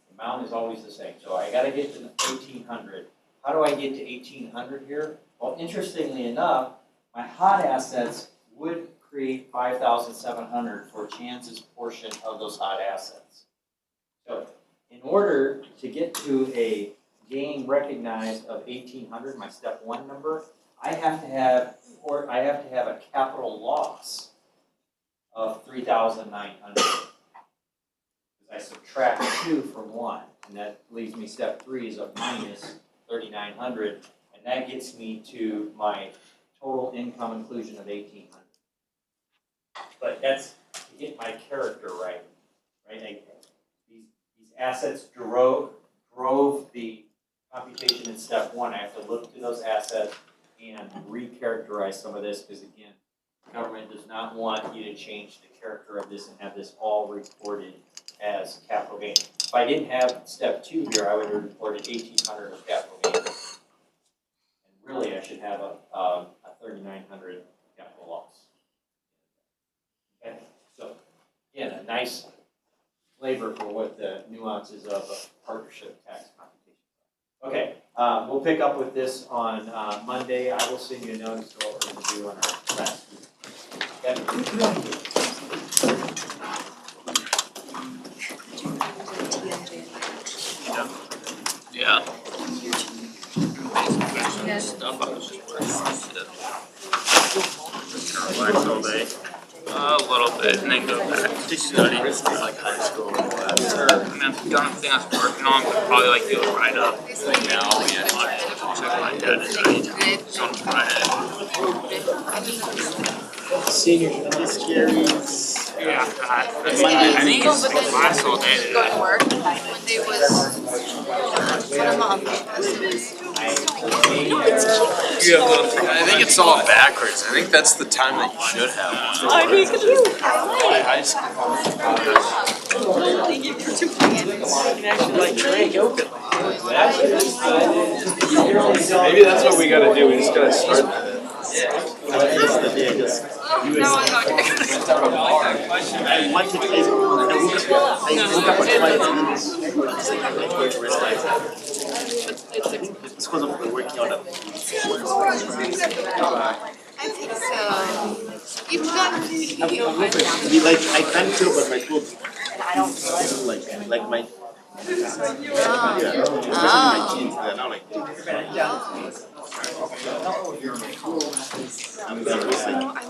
The amount is always the same. So I gotta get to the 1,800. How do I get to 1,800 here? Well, interestingly enough, my hot assets would create 5,700 for Chance's portion of those hot assets. So in order to get to a gain recognized of 1,800, my step one number, I have to have a capital loss of 3,900. I subtract 2 from 1, and that leaves me step 3 is a minus 3,900, and that gets me to my total income inclusion of 1,800. But that's to get my character right? These assets drove the computation in step one. I have to look to those assets and recharacterize some of this, because again, the government does not want you to change the character of this and have this all reported as capital gain. If I didn't have step 2 here, I would have reported 1,800 of capital gain. And really, I should have a 3,900 capital loss. Okay, so again, a nice flavor for what the nuances of a partnership tax computation are. Okay, we'll pick up with this on Monday. I will send you a notice of what we're going to do on our last week. Okay. Yeah. Yes. Stuff I was just working on shit. Just kind of relax all day. A little bit, and then go back to study. It's like high school. I mean, I've done a thing I was working on, but probably like do a write up. Like now, yeah, check my dad tonight. It's on Friday. Seniors, this scary. Yeah, I think it's like class all day today. Going to work. Monday was what a mom gave us. It was I think it's all backwards. I think that's the time that you should have. I mean, cute. I just maybe that's what we gotta do. We just gotta start. No, I'm not gonna. I went to Facebook and I looked up it's because of working on it. I think so. You've got Like I can't tell, but my clothes like my Yeah. Oh.